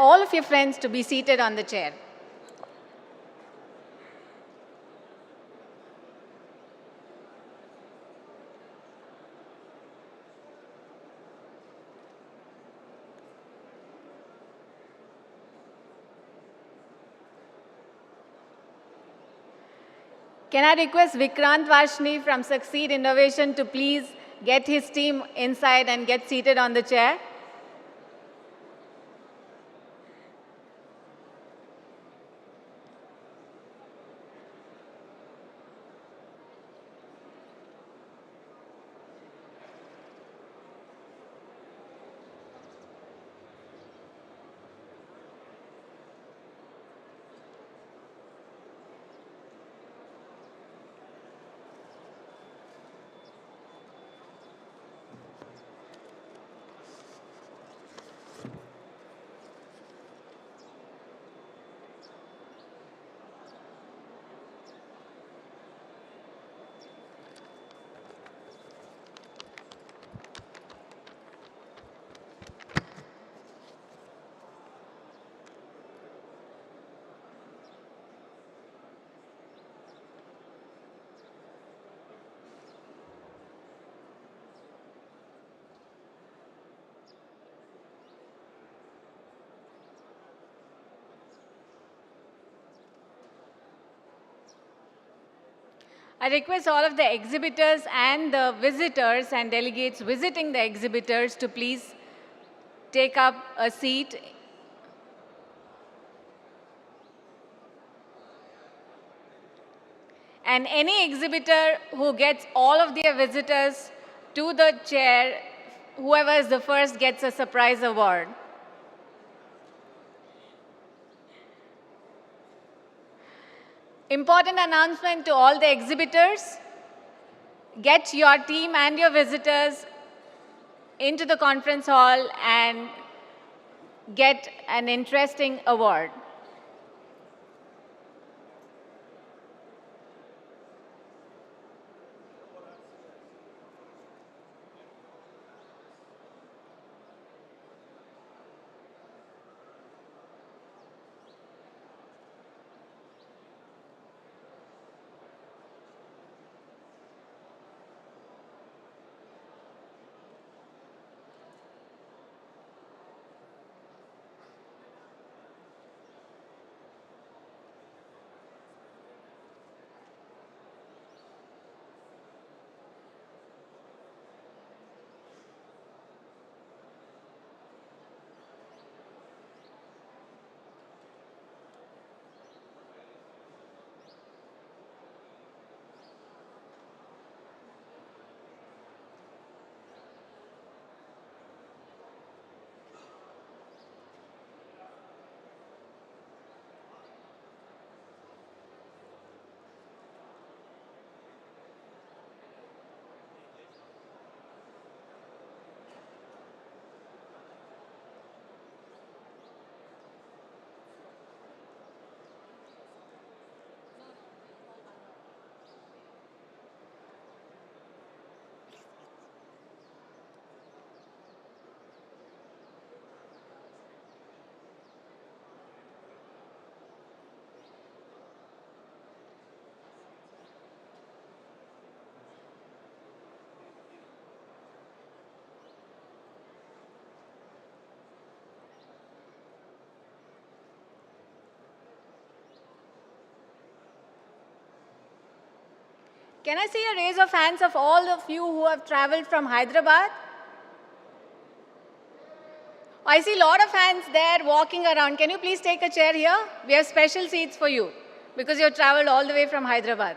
all of your friends to be seated on the chair. Can I request Vikrant Vashni from Succeed Innovation to please get his team inside and get seated on the chair? I request all of the exhibitors and the visitors and delegates visiting the exhibitors to please take up a seat. And any exhibitor who gets all of their visitors to the chair, whoever is the first gets a surprise award. Important announcement to all the exhibitors. Get your team and your visitors into the conference hall and get an interesting award. Can I see a raise of hands of all of you who have traveled from Hyderabad? I see a lot of hands there walking around. Can you please take a chair here? We have special seats for you because you have traveled all the way from Hyderabad.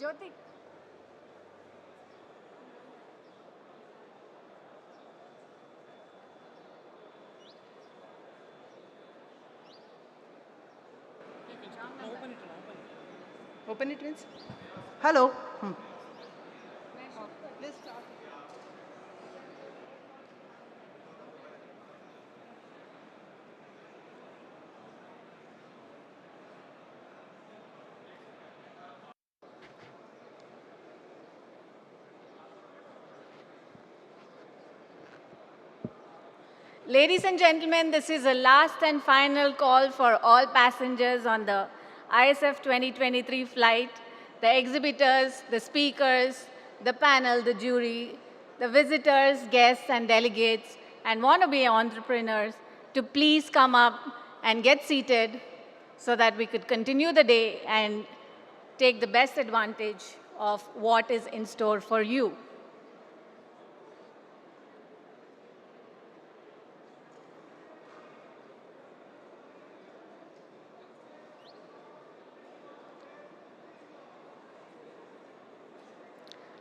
Jyoti. Open it, Vince. Hello. Let's start. Ladies and gentlemen, this is a last and final call for all passengers on the ISF 2023 flight, the exhibitors, the speakers, the panel, the jury, the visitors, guests, and delegates, and wannabe entrepreneurs to please come up and get seated so that we could continue the day and take the best advantage of what is in store for you.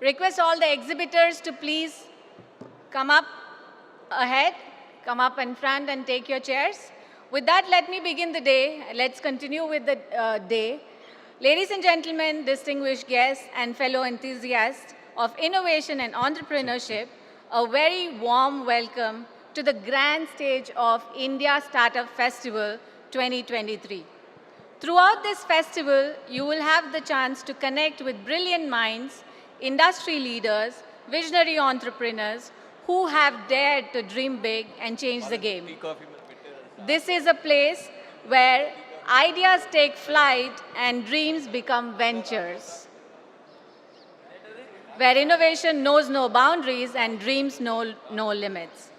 Request all the exhibitors to please come up ahead, come up in front and take your chairs. With that, let me begin the day. Let's continue with the day. Ladies and gentlemen, distinguished guests and fellow enthusiasts of innovation and entrepreneurship, a very warm welcome to the grand stage of India Startup Festival 2023. Throughout this festival, you will have the chance to connect with brilliant minds, industry leaders, visionary entrepreneurs who have dared to dream big and change the game. This is a place where ideas take flight and dreams become ventures, where innovation knows no boundaries and dreams know no limits.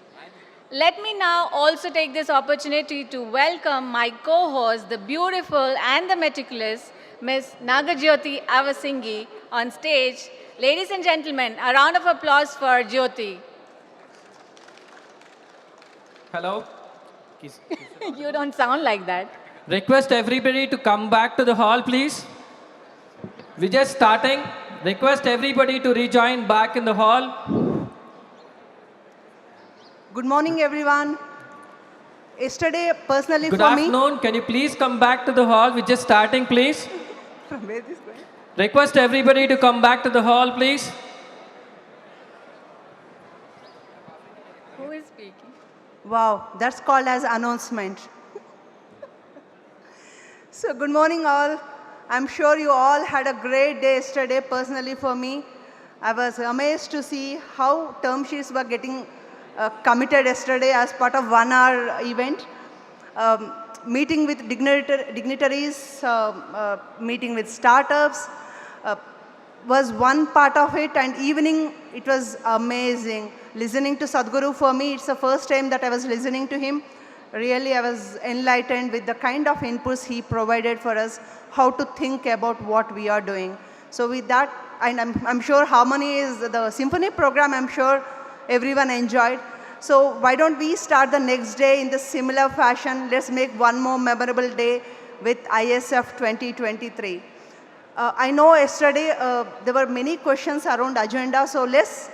Let me now also take this opportunity to welcome my co-host, the beautiful and the meticulous Ms. Nagajyoti Avasingi on stage. Ladies and gentlemen, a round of applause for Jyoti. Hello. You don't sound like that. Request everybody to come back to the hall, please. We're just starting. Request everybody to rejoin back in the hall. Good morning, everyone. Yesterday, personally Good for me. afternoon. Can you please come back to the hall? We're just starting, please. From where this going? Request everybody to come back to the hall, please. Who is speaking? Wow, that's called as announcement. So good morning all. I'm sure you all had a great day yesterday. Personally for me, I was amazed to see how term sheets were getting committed yesterday as part of 1 hour event. Meeting with dignitaries, meeting with startups was one part of it, and evening it was amazing. Listening to Sadhguru, for me, it's the first time that I was listening to him. Really, I was enlightened with the kind of inputs he provided for us, how to think about what we are doing. So with that, and I'm sure Harmony is the symphony program, I'm sure everyone enjoyed. So why don't we start the next day in the similar fashion? Let's make one more memorable day with ISF 2023. I know yesterday there were many questions around agenda, so let's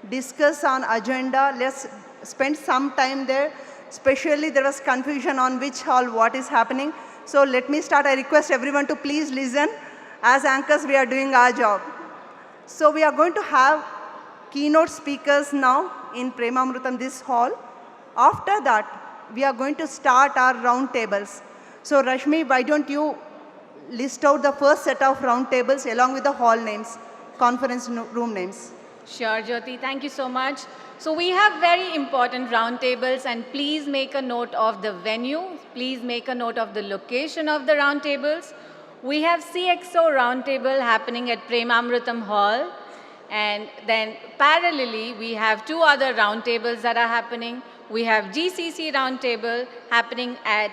discuss on agenda. Let's spend some time there. Especially there was confusion on which hall what is happening. So let me start. I request everyone to please listen. As anchors, we are doing our job. So we are going to have keynote speakers now in Premamrutham, this hall. After that, we are going to start our round tables. So Rashmi, why don't you list out the first set of round tables along with the hall names, conference room names. Sure, Jyoti. Thank you so much. So we have very important roundtables, and please make a note of the venue. Please make a note of the location of the roundtables. We have CXO roundtable happening at Premamrutham Hall. And then parallelly, we have two other roundtables that are happening. We have GCC roundtable happening at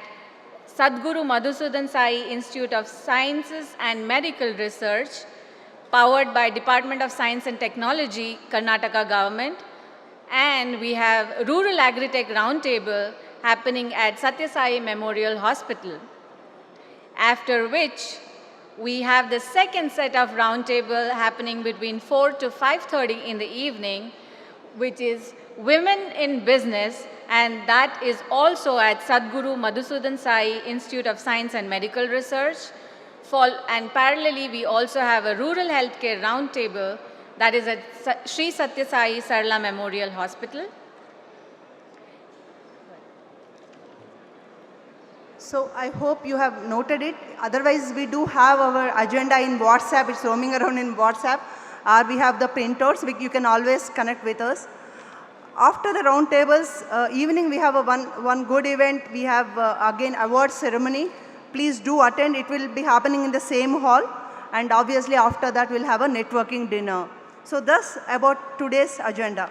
Sadhguru Madhusudan Sai Institute of Sciences and Medical Research, powered by Department of Science and Technology, Karnataka government. And we have Rural Agritech Roundtable happening at Sathya Sai Memorial Hospital. After which, we have the second set of roundtable happening between 4 to 5:30 in the evening, which is Women in Business, and that is also at Sadhguru Madhusudan Sai Institute of Science and Medical Research. And parallelly, we also have a rural healthcare roundtable that is at Sri Sathya Sai Sarla Memorial Hospital. So I hope you have noted it. Otherwise, we do have our agenda in WhatsApp. It's roaming around in WhatsApp. Or we have the printouts. You can always connect with us. After the roundtables, evening we have one good event. We have again award ceremony. Please do attend. It will be happening in the same hall. And obviously after that we'll have a networking dinner. So thus about today's agenda.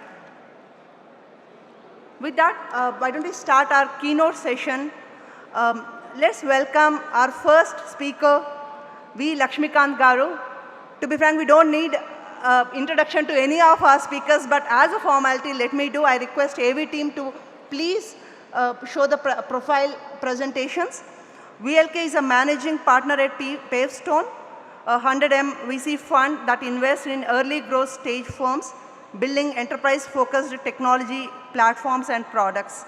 With that, why don't we start our keynote session. Let's welcome our first speaker, V. Laxmikanth Garu. To be frank, we don't need introduction to any of our speakers, but as a formality, let me do. I request AV team to please show the profile presentations. VLK is a managing partner at Pavestone, a 100M VC fund that invests in early growth stage firms, building enterprise-focused technology platforms and products.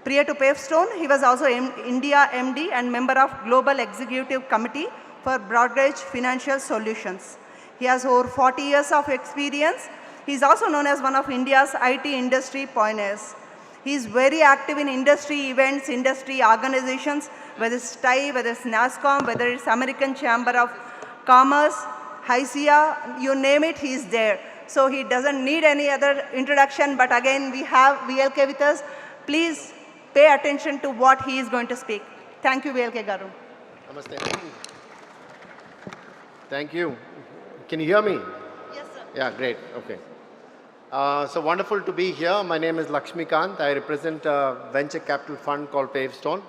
Prior to Pavestone, he was also India MD and member of Global Executive Committee for Broadridge Financial Solutions. He has over 40 years of experience. He is also known as one of India's IT industry pioneers. He is very active in industry events, industry organizations, whether it's TIE, whether it's NASSCOM, whether it's American Chamber of Commerce, HICIA, you name it, he is there. So he doesn't need any other introduction, but again, we have VLK with us. Please pay attention to what he is going to speak. Thank you, VLK Garu. Namaste. Thank you. Can you hear me? Yes, sir. Yeah, great. Okay. So wonderful to be here. My name is Laxmikanth. I represent a venture capital fund called Pavestone.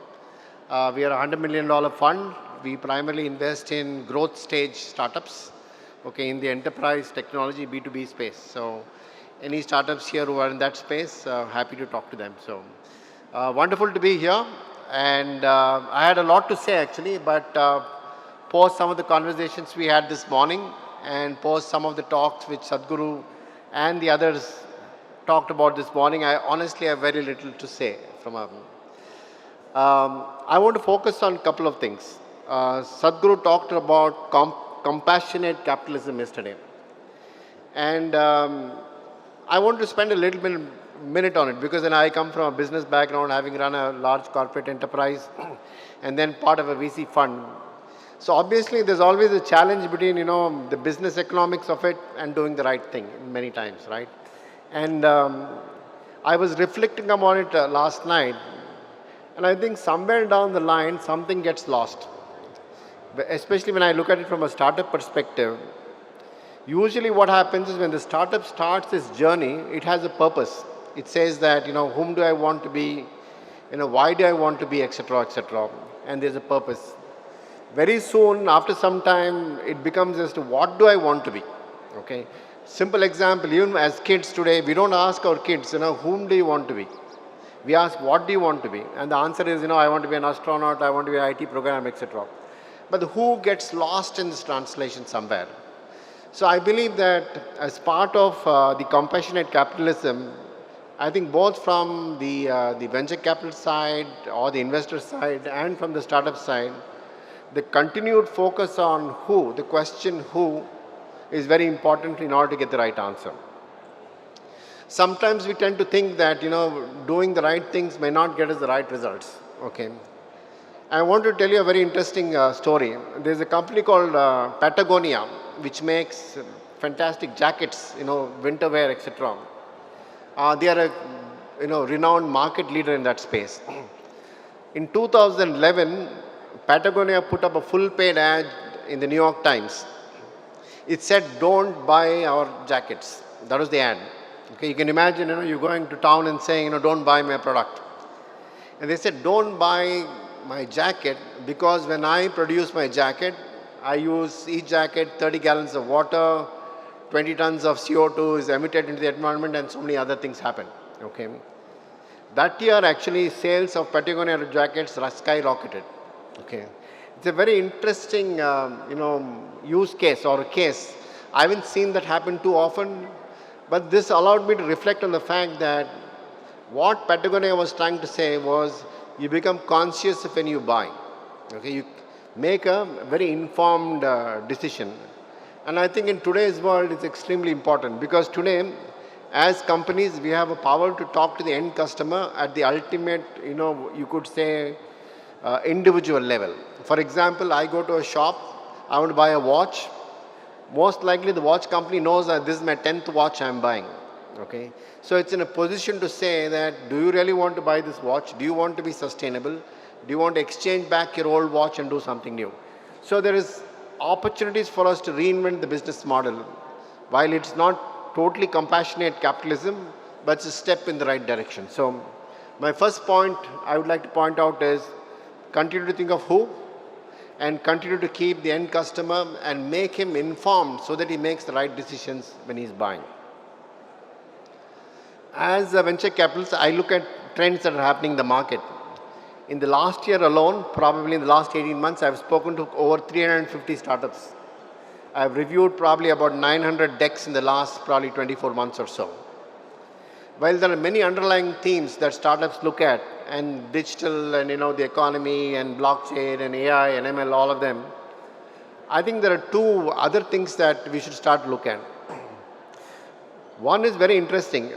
We are a $100 million fund. We primarily invest in growth stage startups, okay, in the enterprise technology B2B space. So any startups here who are in that space, happy to talk to them. So wonderful to be here. And I had a lot to say actually, but post some of the conversations we had this morning and post some of the talks which Sadhguru and the others talked about this morning, I honestly have very little to say from I want to focus on a couple of things. Sadhguru talked about compassionate capitalism yesterday. And I want to spend a little minute on it because then I come from a business background, having run a large corporate enterprise and then part of a VC fund. So obviously there's always a challenge between, the business economics of it and doing the right thing many times, right? And I was reflecting upon it last night, and I think somewhere down the line something gets lost. Especially when I look at it from a startup perspective. Usually what happens is when the startup starts its journey, it has a purpose. It says that, whom do I want to be, why do I want to be, etc., etc. And there's a purpose. Very soon, after some time, it becomes as to what do I want to be, okay? Simple example, even as kids today, we don't ask our kids, whom do you want to be? We ask, what do you want to be? And the answer is, I want to be an astronaut, I want to be an IT program, etc. But the who gets lost in this translation somewhere. So I believe that as part of the compassionate capitalism, I think both from the venture capital side or the investor side and from the startup side, the continued focus on who, the question who, is very important in order to get the right answer. Sometimes we tend to think that, doing the right things may not get us the right results, okay? I want to tell you a very interesting story. There's a company called Patagonia, which makes fantastic jackets, winter wear, etc. They are a renowned market leader in that space. In 2011, Patagonia put up a full-paid ad in the New York Times. It said, "Don't buy our jackets." That was the ad. Okay, you can imagine, you're going to town and saying, "Don't buy my product." And they said, "Don't buy my jacket because when I produce my jacket, I use each jacket 30 gallons of water, 20 tons of CO2 is emitted into the environment, and so many other things happen." Okay. That year, actually, sales of Patagonia jackets skyrocketed. Okay. It's a very interesting, use case or a case. I haven't seen that happen too often, but this allowed me to reflect on the fact that what Patagonia was trying to say was you become conscious of when you buy. Okay, you make a very informed decision. And I think in today's world it's extremely important because today, as companies, we have a power to talk to the end customer at the ultimate, you could say, individual level. For example, I go to a shop, I want to buy a watch. Most likely the watch company knows that this is my 10th watch I'm buying. Okay, so it's in a position to say that, do you really want to buy this watch? Do you want to be sustainable? Do you want to exchange back your old watch and do something new? So there is opportunities for us to reinvent the business model. While it's not totally compassionate capitalism, but it's a step in the right direction. So my first point I would like to point out is continue to think of who and continue to keep the end customer and make him informed so that he makes the right decisions when he's buying. As a venture capitalist, I look at trends that are happening in the market. In the last year alone, probably in the last 18 months, I've spoken to over 350 startups. I've reviewed probably about 900 decks in the last probably 24 months or so. While there are many underlying themes that startups look at, and digital and the economy and blockchain and AI and ML, all of them, I think there are two other things that we should start to look at. One is very interesting.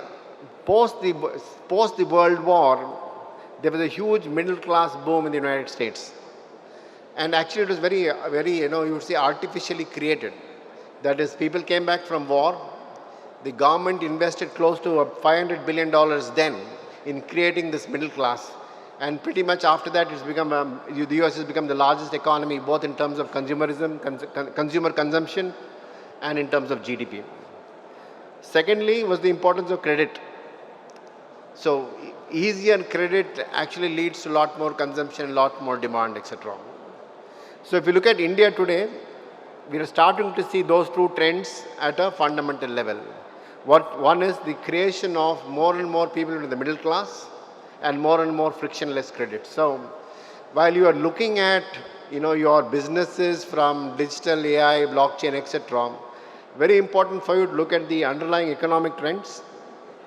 Post the World War, there was a huge middle class boom in the United States. And actually it was very, you would say artificially created. That is, people came back from war. The government invested close to $500 billion then in creating this middle class. And pretty much after that, it's become, the US has become the largest economy, both in terms of consumerism, consumer consumption, and in terms of GDP. Secondly was the importance of credit. So easier credit actually leads to a lot more consumption, a lot more demand, etc. So if you look at India today, we are starting to see those two trends at a fundamental level. One is the creation of more and more people in the middle class and more frictionless credit. So while you are looking at your businesses from digital, AI, blockchain, etc., very important for you to look at the underlying economic trends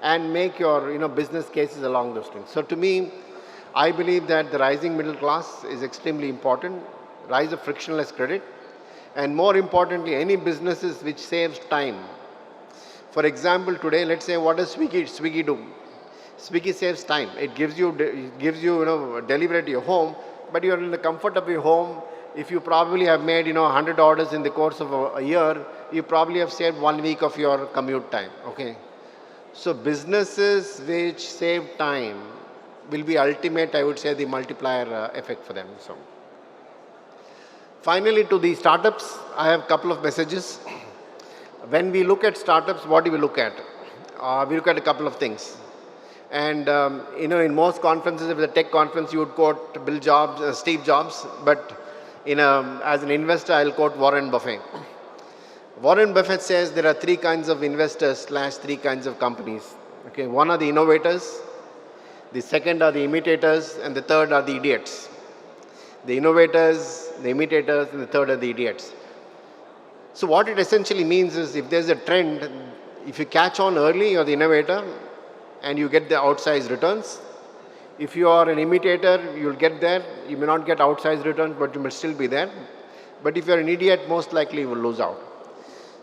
and make your business cases along those things. So to me, I believe that the rising middle class is extremely important, rise of frictionless credit, and more importantly, any businesses which saves time. For example, today, let's say, what does Swiggy do? Swiggy saves time. It gives you delivery to your home, but you're in the comfort of your home. If you probably have made 100 orders in the course of a year, you probably have saved 1 week of your commute time. Okay. So businesses which save time will be ultimate, I would say, the multiplier effect for them. So finally, to the startups, I have a couple of messages. When we look at startups, what do we look at? We look at a couple of things. And in most conferences, if it's a tech conference, you would quote Steve Jobs, but as an investor, I'll quote Warren Buffett. Warren Buffett says there are three kinds of investors / three kinds of companies. Okay, one are the innovators, the second are the imitators, and the third are the idiots. The innovators, the imitators, and the third are the idiots. So what it essentially means is if there's a trend, if you catch on early, you're the innovator and you get the outsized returns. If you are an imitator, you'll get there. You may not get outsized returns, but you may still be there. But if you're an idiot, most likely you will lose out.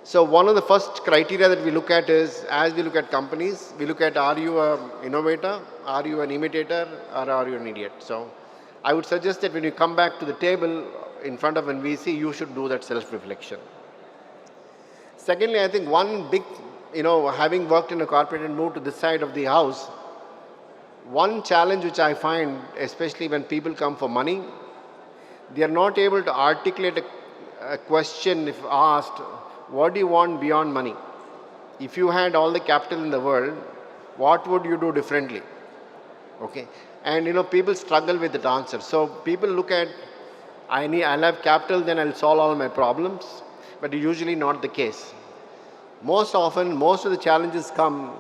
So one of the first criteria that we look at is, as we look at companies, we look at, are you an innovator, are you an imitator, or are you an idiot? So I would suggest that when you come back to the table in front of an VC, you should do that self-reflection. Secondly, I think one big, having worked in a corporate and moved to this side of the house, one challenge which I find, especially when people come for money, they are not able to articulate a question if asked, what do you want beyond money? If you had all the capital in the world, what would you do differently? Okay. And people struggle with that answer. So people look at, I'll have capital, then I'll solve all my problems, but usually not the case. Most often, most of the challenges come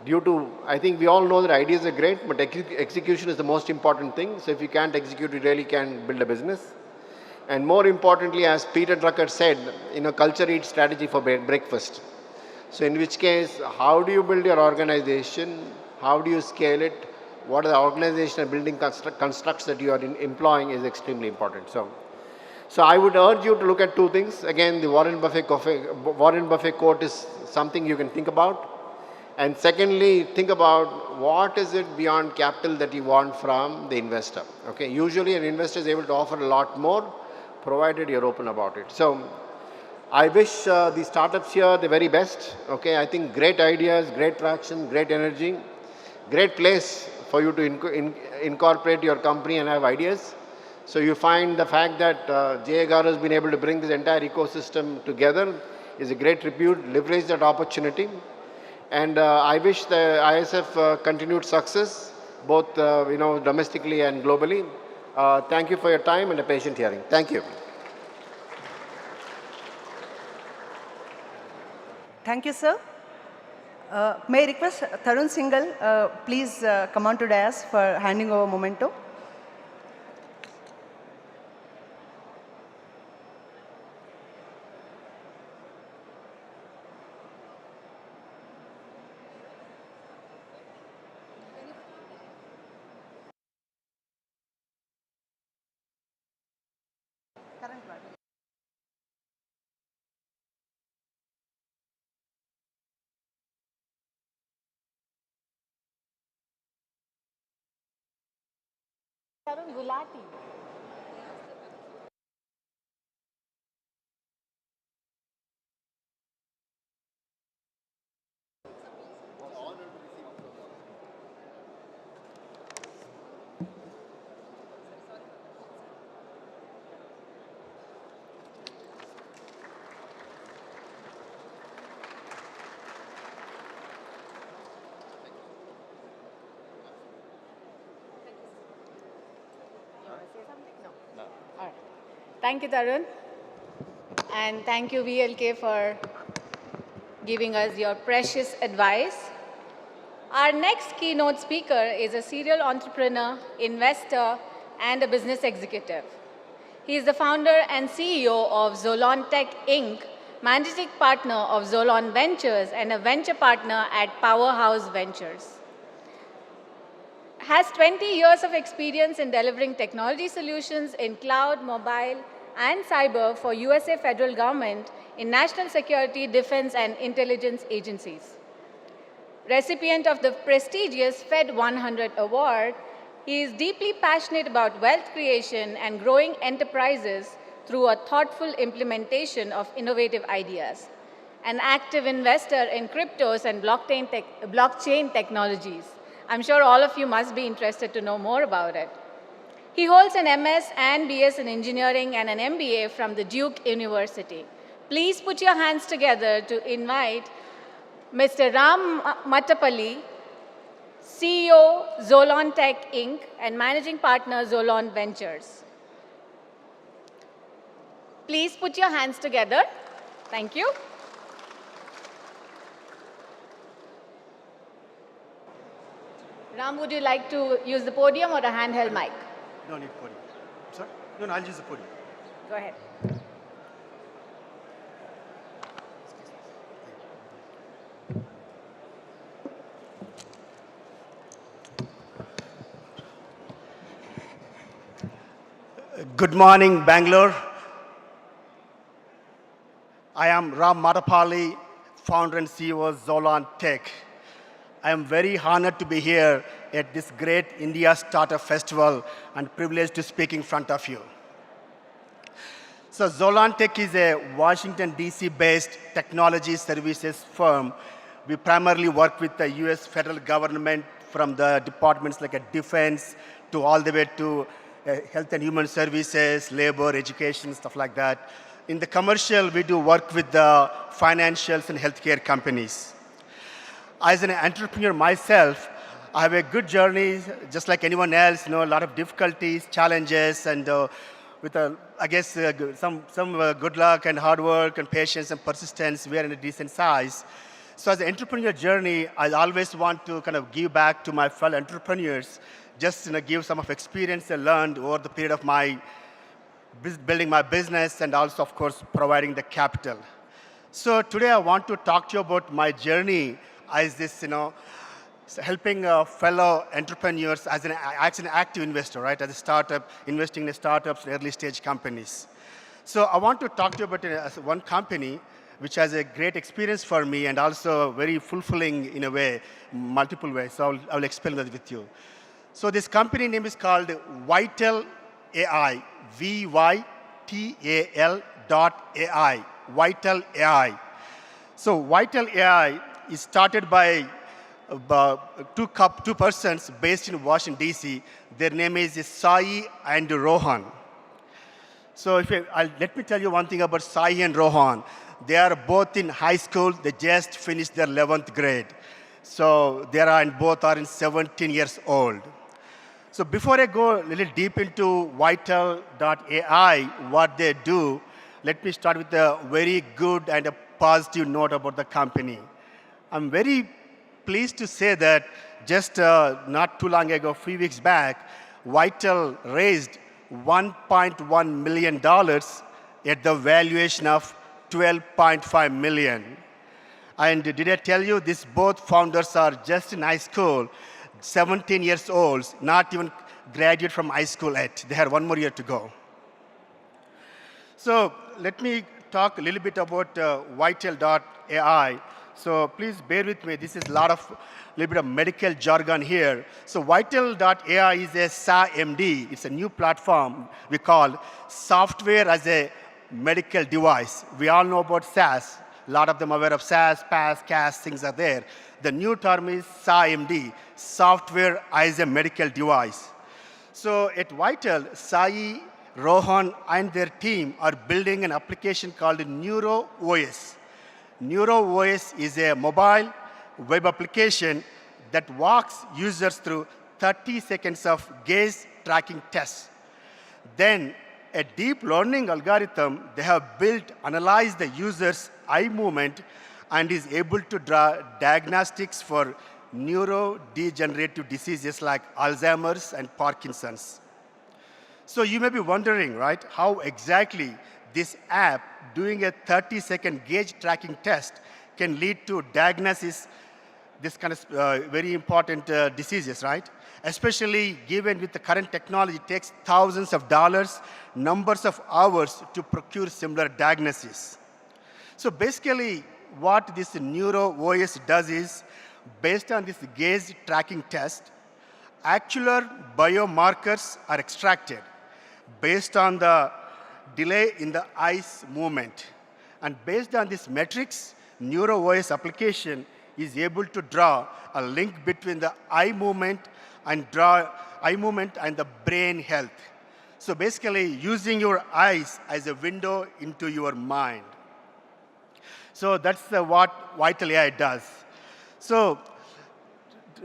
due to, I think we all know that ideas are great, but execution is the most important thing. So if you can't execute, you really can't build a business. And more importantly, as Peter Drucker said, culture eats strategy for breakfast. So in which case, how do you build your organization? How do you scale it? What are the organizational building constructs that you are employing is extremely important. So I would urge you to look at two things. Again, the Warren Buffett quote is something you can think about. And secondly, think about what is it beyond capital that you want from the investor. Okay, usually an investor is able to offer a lot more, provided you're open about it. So I wish the startups here the very best. Okay, I think great ideas, great traction, great energy, great place for you to incorporate your company and have ideas. So you find the fact that Jay Garu has been able to bring this entire ecosystem together is a great tribute. Leverage that opportunity. And I wish the ISF continued success, both domestically and globally. Thank you for your time and a patient hearing. Thank you. Thank you, sir. May I request Tarun Singhal, please come on to dais for handing over memento. Tarun Gulati. Thank you, Tarun. And thank you, VLK, for giving us your precious advice. Our next keynote speaker is a serial entrepreneur, investor, and a business executive. He is the founder and CEO of Zolon Tech Inc., managing partner of Zolon Ventures, and a venture partner at Powerhouse Ventures. Has 20 years of experience in delivering technology solutions in cloud, mobile, and cyber for USA federal government in national security, defense, and intelligence agencies. Recipient of the prestigious Fed 100 award, he is deeply passionate about wealth creation and growing enterprises through a thoughtful implementation of innovative ideas. An active investor in cryptos and blockchain technologies. I'm sure all of you must be interested to know more about it. He holds an MS and BS in engineering and an MBA from the Duke University. Please put your hands together to invite Mr. Ram Mattapalli, CEO, Zolon Tech Inc., and Managing Partner, Zolon Ventures. Please put your hands together. Thank you. Ram, would you like to use the podium or a handheld mic? No need podium. Sorry? No, I'll use the podium. Go ahead. Good morning, Bangalore. I am Ram Mattapalli, founder and CEO of Zolon Tech. I am very honored to be here at this great India Startup Festival and privileged to speak in front of you. So Zolon Tech is a Washington, D.C.-based technology services firm. We primarily work with the U.S. federal government from the departments like defense to all the way to health and human services, labor, education, stuff like that. In the commercial, we do work with the financials and healthcare companies. As an entrepreneur myself, I have a good journey, just like anyone else, a lot of difficulties, challenges, and with, some good luck and hard work and patience and persistence, we are in a decent size. So as an entrepreneur journey, I always want to kind of give back to my fellow entrepreneurs, just give some of experience I learned over the period of my building my business, and also, of course, providing the capital. So today I want to talk to you about my journey as this, helping fellow entrepreneurs as an active investor, right? As a startup, investing in startups and early stage companies. So I want to talk to you about one company which has a great experience for me and also very fulfilling in a way, multiple ways. So I will explain that with you. So this company name is called Vital AI, VYTAL.ai, Vital AI. So Vital AI is started by two persons based in Washington, D.C. Their name is Sai and Rohan. So let me tell you one thing about Sai and Rohan. They are both in high school. They just finished their 11th grade. So both are 17 years old. So before I go a little deep into Vital.ai, what they do, let me start with a very good and a positive note about the company. I'm very pleased to say that just not too long ago, a few weeks back, Vital raised $1.1 million at the valuation of $12.5 million. And did I tell you, these both founders are just in high school, 17 years old, not even graduate from high school yet. They have one more year to go. So let me talk a little bit about Vital.ai. So please bear with me. This is a little bit of medical jargon here. So Vital.ai is a SaaS-MD. It's a new platform we call software as a medical device. We all know about SaaS. A lot of them are aware of SaaS, PaaS, CaaS, things are there. The new term is SaaS-MD, software as a medical device. So at Vital, Sai, Rohan, and their team are building an application called NeuroOS. NeuroOS is a mobile web application that walks users through 30 seconds of gaze tracking tests. Then a deep learning algorithm they have built analyzes the user's eye movement and is able to draw diagnostics for neurodegenerative diseases like Alzheimer's and Parkinson's. So you may be wondering, right, how exactly this app doing a 30-second gaze tracking test can lead to diagnosis this kind of very important diseases, right? Especially given with the current technology, it takes thousands of dollars, numbers of hours to procure similar diagnosis. So basically, what this NeuroOS does is, based on this gaze tracking test, actual biomarkers are extracted based on the delay in the eye's movement. And based on this metrics, NeuroOS application is able to draw a link between the eye movement and the brain health. So basically, using your eyes as a window into your mind. So that's what Vital AI does. So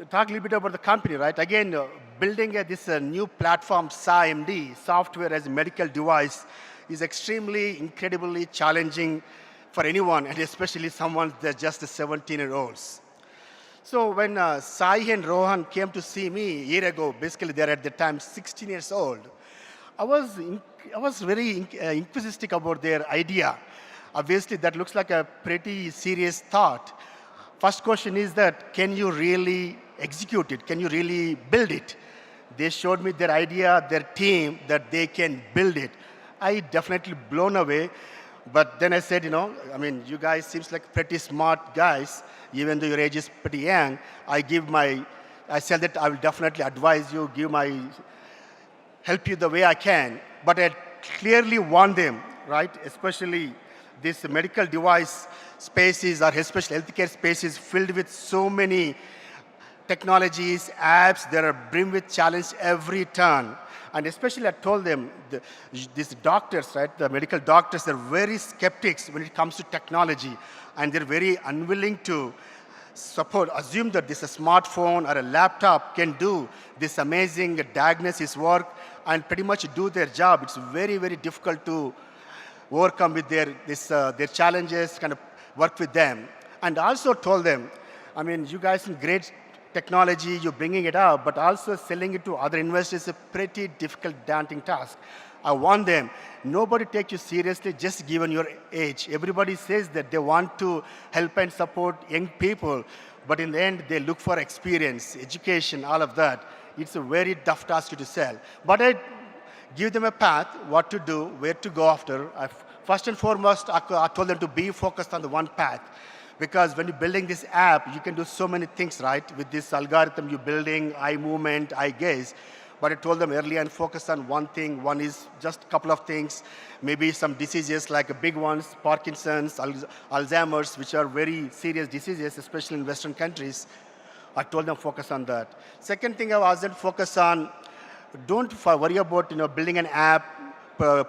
talk a little bit about the company, right? Again, building this new platform, SaaS-MD, software as a medical device, is extremely, incredibly challenging for anyone, and especially someone that's just 17-year-olds. So when Sai and Rohan came to see me a year ago, basically they're at the time 16 years old, I was very inquisitive about their idea. Obviously, that looks like a pretty serious thought. First question is that, can you really execute it? Can you really build it? They showed me their idea, their team, that they can build it. I definitely blown away. But then I said, you guys seems like pretty smart guys, even though your age is pretty young. I said that I will definitely advise you, help you the way I can. But I clearly warned them, right? Especially this medical device spaces, or especially healthcare spaces, filled with so many technologies, apps that are brim with challenge every turn. And especially I told them, these doctors, right, the medical doctors, they're very skeptics when it comes to technology. And they're very unwilling to assume that this a smartphone or a laptop can do this amazing diagnosis work and pretty much do their job. It's very, very difficult to overcome with their challenges, kind of work with them. And also told them, you guys in great technology, you're bringing it up, but also selling it to other investors is a pretty difficult, daunting task. I warn them, nobody takes you seriously just given your age. Everybody says that they want to help and support young people, but in the end, they look for experience, education, all of that. It's a very tough task to sell. But I give them a path, what to do, where to go after. First and foremost, I told them to be focused on the one path. Because when you're building this app, you can do so many things, right? With this algorithm you're building, eye movement, eye gaze. But I told them earlier and focus on one thing. One is just a couple of things, maybe some diseases like big ones, Parkinson's, Alzheimer's, which are very serious diseases, especially in Western countries. I told them focus on that. Second thing I asked them focus on, don't worry about building an app,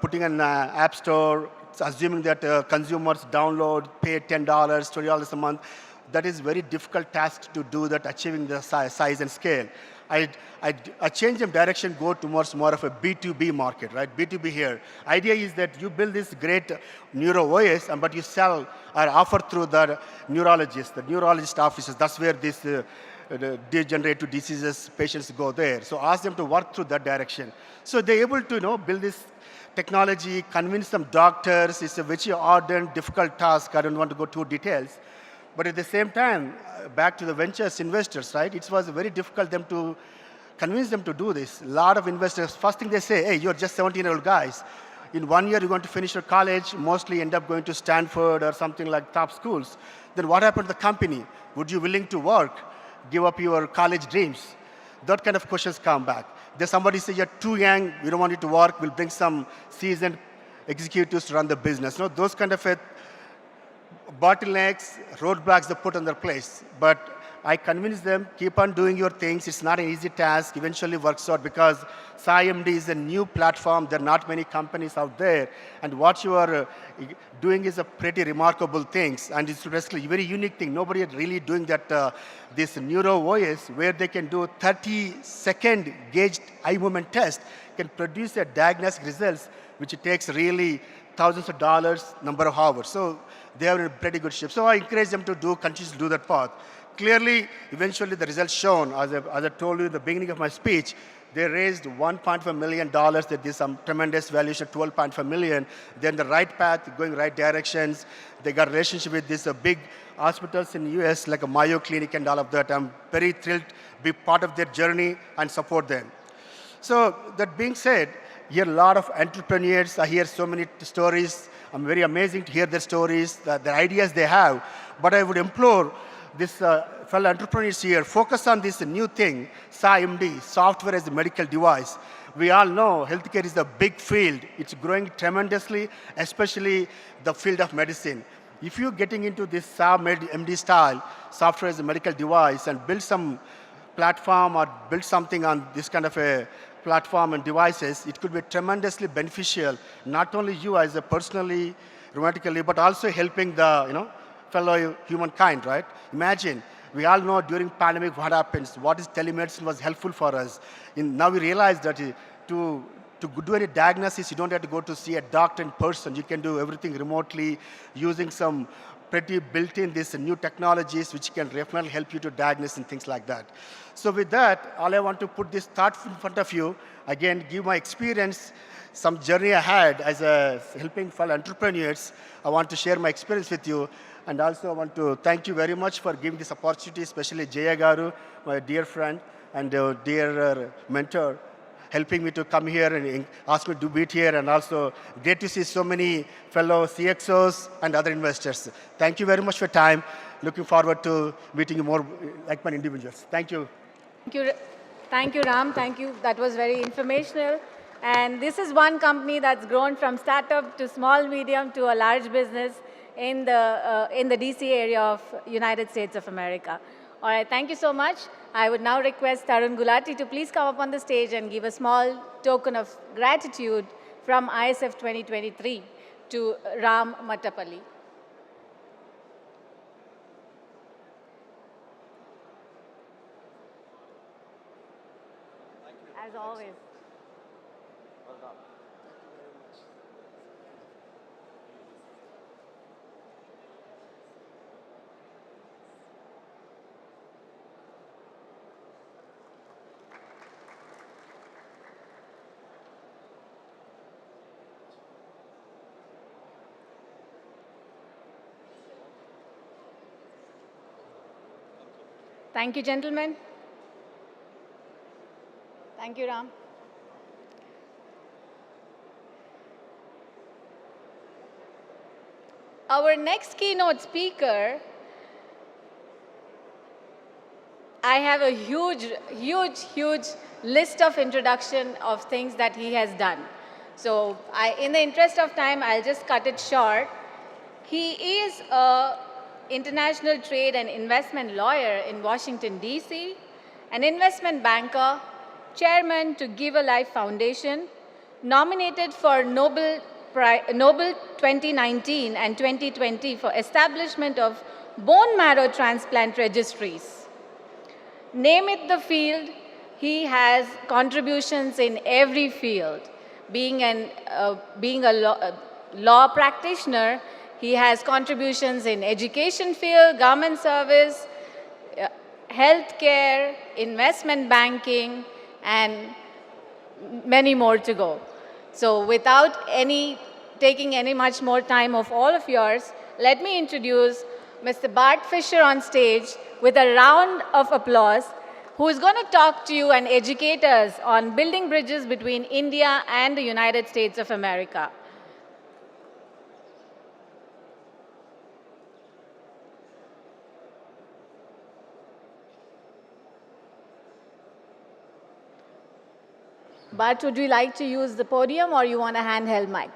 putting an app store, assuming that consumers download, pay $10, $20 a month. That is very difficult task to do that, achieving the size and scale. I change them direction, go towards more of a B2B market, right? B2B here. Idea is that you build this great neuro OS, but you sell or offer through the neurologist offices. That's where this the degenerative diseases patients go there. So ask them to work through that direction. So they're able to build this technology, convince some doctors. It's a very ardent, difficult task. I don't want to go too details. But at the same time, back to the ventures investors, right? It was very difficult to convince them to do this. A lot of investors, first thing they say, hey, you're just 17-year-old guys. In 1 year, you're going to finish your college, mostly end up going to Stanford or something like top schools. Then what happened to the company? Would you willing to work, give up your college dreams? That kind of questions come back. Then somebody say, you're too young, we don't want you to work, we'll bring some seasoned executives to run the business. Those kind of bottlenecks, roadblocks they put on their place. But I convince them, keep on doing your things. It's not an easy task. Eventually works out because SciMD is a new platform. There are not many companies out there. And what you are doing is a pretty remarkable thing. And it's basically a very unique thing. Nobody is really doing that, this neuro OS where they can do 30-second gauged eye movement test, can produce a diagnostic results, which it takes really thousands of dollars, number of hours. So they are in a pretty good shape. So I encourage them to continue to do that path. Clearly, eventually the results shown, as I told you in the beginning of my speech, they raised $1.5 million. They did some tremendous valuation, $12.5 million. They're in the right path, going right directions. They got a relationship with these big hospitals in the US, like a Mayo Clinic and all of that. I'm very thrilled to be part of their journey and support them. So that being said, here a lot of entrepreneurs. I hear so many stories. I'm very amazing to hear their stories, the ideas they have. But I would implore this fellow entrepreneurs here, focus on this new thing, SciMD, software as a medical device. We all know healthcare is a big field. It's growing tremendously, especially the field of medicine. If you're getting into this SciMD style, software as a medical device, and build some platform or build something on this kind of a platform and devices, it could be tremendously beneficial, not only you as a personally, romantically, but also helping the fellow humankind, right? Imagine, we all know during pandemic what happens, what is telemedicine was helpful for us. Now we realize that to do any diagnosis, you don't have to go to see a doctor in person. You can do everything remotely using some pretty built-in these new technologies which can definitely help you to diagnose and things like that. So with that, all I want to put this thought in front of you, again, give my experience, some journey I had as helping fellow entrepreneurs. I want to share my experience with you. And also I want to thank you very much for giving this opportunity, especially Jaya Garu, my dear friend and dear mentor, helping me to come here and ask me to be here, and also great to see so many fellow CXOs and other investors. Thank you very much for your time. Looking forward to meeting you more like-minded individuals. Thank you. Thank you, Ram. Thank you. That was very informational. And this is one company that's grown from startup to small, medium to a large business in the DC area of United States of America. All right, thank you so much. I would now request Tarun Gulati to please come up on the stage and give a small token of gratitude from ISF 2023 to Ram Mattapalli. As always. Thank you, gentlemen. Thank you, Ram. Our next keynote speaker, I have a huge list of introduction of things that he has done. So in the interest of time, I'll just cut it short. He is an international trade and investment lawyer in Washington, D.C., an investment banker, chairman to Give a Life Foundation, nominated for Nobel 2019 and 2020 for establishment of bone marrow transplant registries. Name it the field, he has contributions in every field. Being a law practitioner, he has contributions in education field, government service, healthcare, investment banking, and many more to go. So without taking any much more time of all of yours, let me introduce Mr. Bart Fisher on stage with a round of applause, who is going to talk to you and educate us on building bridges between India and the United States of America. Bart, would you like to use the podium or you want a handheld mic?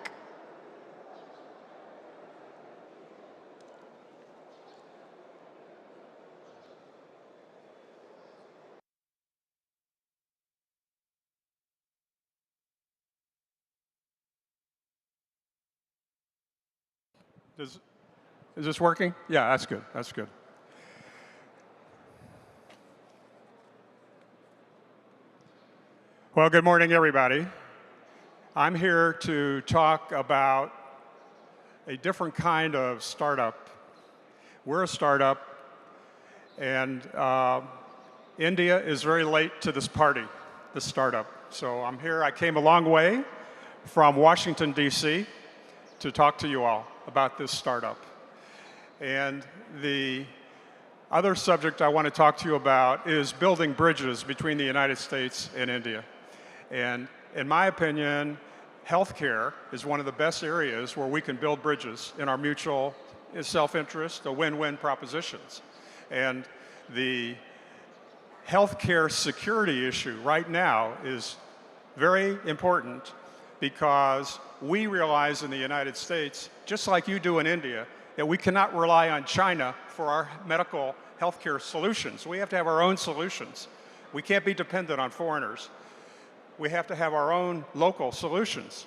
Is this working? Yeah, that's good. That's good. Well, good morning, everybody. I'm here to talk about a different kind of startup. We're a startup, and India is very late to this party, this startup. So I'm here. I came a long way from Washington, D.C. to talk to you all about this startup. And the other subject I want to talk to you about is building bridges between the United States and India. And in my opinion, healthcare is one of the best areas where we can build bridges in our mutual self-interest, the win-win propositions. And the healthcare security issue right now is very important because we realize in the United States, just like you do in India, that we cannot rely on China for our medical healthcare solutions. We have to have our own solutions. We can't be dependent on foreigners. We have to have our own local solutions.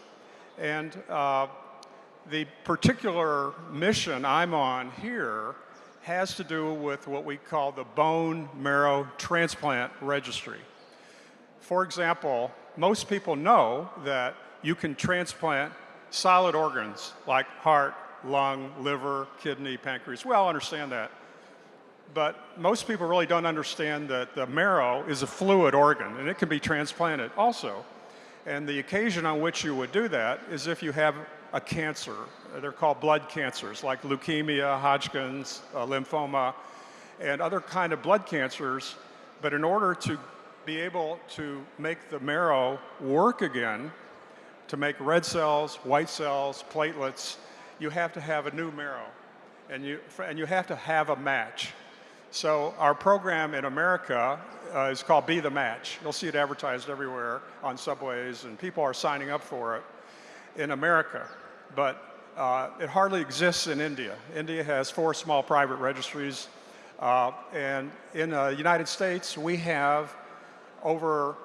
And the particular mission I'm on here has to do with what we call the bone marrow transplant registry. For example, most people know that you can transplant solid organs like heart, lung, liver, kidney, pancreas. We all understand that. But most people really don't understand that the marrow is a fluid organ, and it can be transplanted also. And the occasion on which you would do that is if you have a cancer. They're called blood cancers, like leukemia, Hodgkin's, lymphoma, and other kind of blood cancers. But in order to be able to make the marrow work again, to make red cells, white cells, platelets, you have to have a new marrow, and you have to have a match. So our program in America is called Be the Match. You'll see it advertised everywhere on subways, and people are signing up for it in America. But it hardly exists in India. India has 4 small private registries, and in the United States, we have over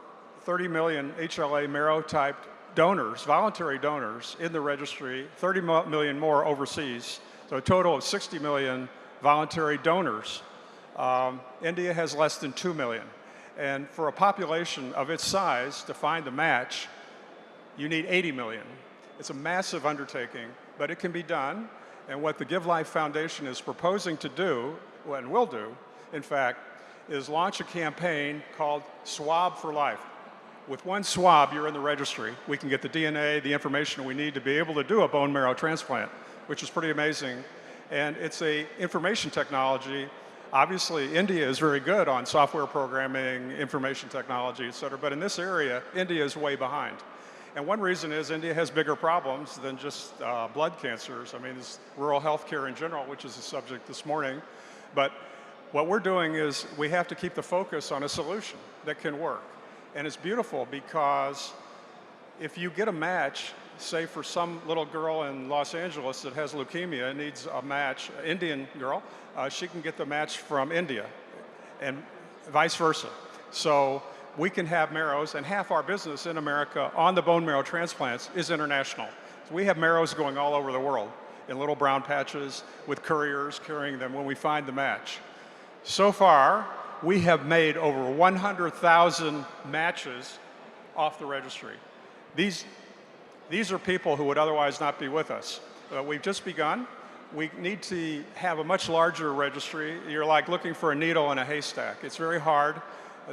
30 million HLA marrow-type donors, voluntary donors, in the registry, 30 million more overseas, so a total of 60 million voluntary donors. India has less than 2 million. And for a population of its size, to find a match, you need 80 million. It's a massive undertaking, but it can be done. And what the Give Life Foundation is proposing to do, and will do, in fact, is launch a campaign called Swab for Life. With one swab, you're in the registry. We can get the DNA, the information we need to be able to do a bone marrow transplant, which is pretty amazing. And it's a information technology Obviously, India is very good on software programming, information technology, et cetera, but in this area, India is way behind. And one reason is India has bigger problems than just blood cancers. I mean, it's rural healthcare in general, which is the subject this morning. But what we're doing is we have to keep the focus on a solution that can work. And it's beautiful because if you get a match, say for some little girl in Los Angeles that has leukemia and needs a match, Indian girl, she can get the match from India and vice versa. So we can have marrows, and half our business in America on the bone marrow transplants is international. So we have marrows going all over the world in little brown patches with couriers carrying them when we find the match. So far, we have made over 100,000 matches off the registry. These are people who would otherwise not be with us. We've just begun. We need to have a much larger registry. You're like looking for a needle in a haystack. It's very hard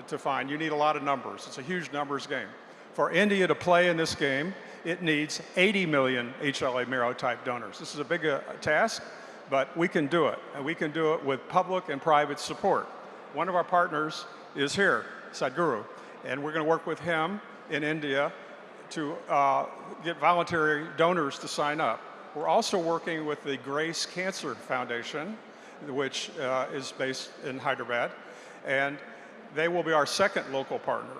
to find. You need a lot of numbers. It's a huge numbers game. For India to play in this game, it needs 80 million HLA marrow type donors. This is a big task, but we can do it. And we can do it with public and private support. One of our partners is here, Sadhguru, and we're going to work with him in India to get voluntary donors to sign up. We're also working with the Grace Cancer Foundation, which is based in Hyderabad, and they will be our second local partner.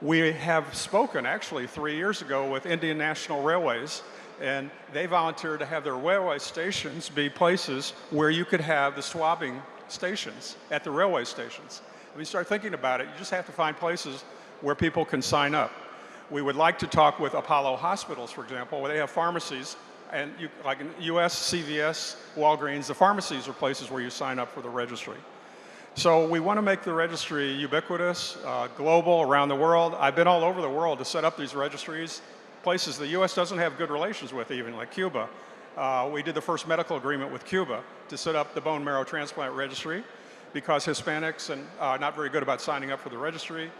We have spoken actually 3 years ago with Indian National Railways, and they volunteered to have their railway stations be places where you could have the swabbing stations at the railway stations. When you start thinking about it, you just have to find places where people can sign up. We would like to talk with Apollo hospitals, for example, where they have pharmacies, and like in US, CVS, Walgreens, the pharmacies are places where you sign up for the registry. So we want to make the registry ubiquitous, global, around the world. I've been all over the world to set up these registries, places the US doesn't have good relations with even, like Cuba. We did the first medical agreement with Cuba to set up the bone marrow transplant registry because Hispanics are not very good about signing up for the registry.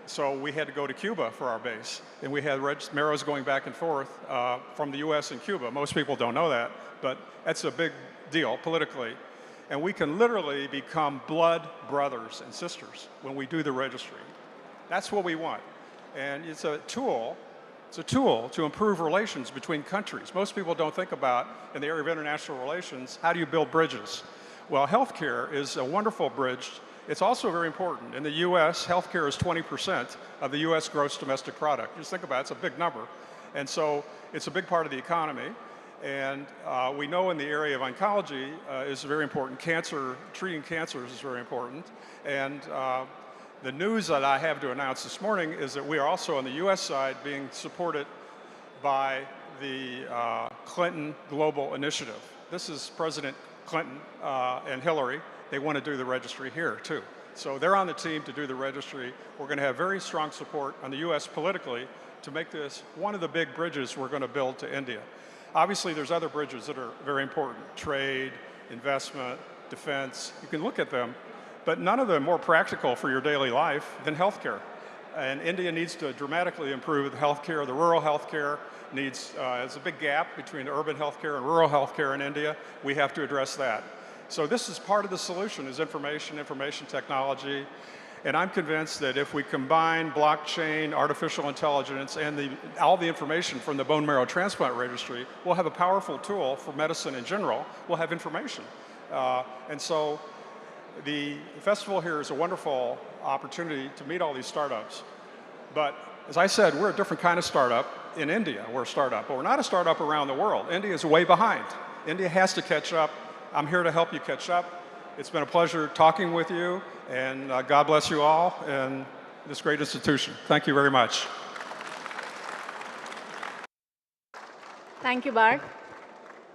So we had to go to Cuba for our base. And we had marrows going back and forth from the US and Cuba. Most people don't know that, but that's a big deal politically. And we can literally become blood brothers and sisters when we do the registry. That's what we want. And it's a tool to improve relations between countries. Most people don't think about, in the area of international relations, how do you build bridges? Well, healthcare is a wonderful bridge. It's also very important. In the US, healthcare is 20% of the US gross domestic product. Just think about it, it's a big number. And so it's a big part of the economy. And we know in the area of oncology is very important. Treating cancers is very important. And the news that I have to announce this morning is that we are also on the US side being supported by the Clinton Global Initiative. This is President Clinton and Hillary. They want to do the registry here too. So they're on the team to do the registry. We're going to have very strong support on the US politically to make this one of the big bridges we're going to build to India. Obviously, there's other bridges that are very important. Trade, investment, defense. You can look at them, but none of them more practical for your daily life than healthcare. And India needs to dramatically improve the healthcare. The rural healthcare needs, there's a big gap between urban healthcare and rural healthcare in India. We have to address that. So this is part of the solution, is information technology. And I'm convinced that if we combine blockchain, artificial intelligence, and all the information from the bone marrow transplant registry, we'll have a powerful tool for medicine in general. We'll have information. And so the festival here is a wonderful opportunity to meet all these startups. But as I said, we're a different kind of startup. In India, we're a startup, but we're not a startup around the world. India is way behind. India has to catch up. I'm here to help you catch up. It's been a pleasure talking with you, and God bless you all and this great institution. Thank you very much. Thank you, Bart.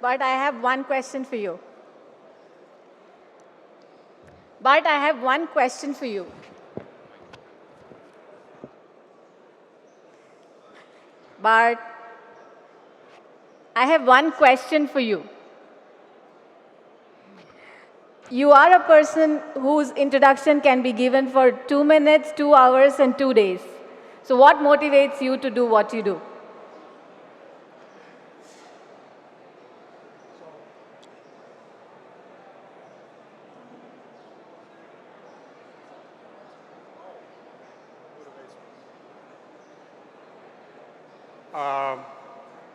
Bart, I have one question for you. Bart, I have one question for you. Bart, I have one question for you. You are a person whose introduction can be given for 2 minutes, 2 hours, and 2 days. So what motivates you to do what you do?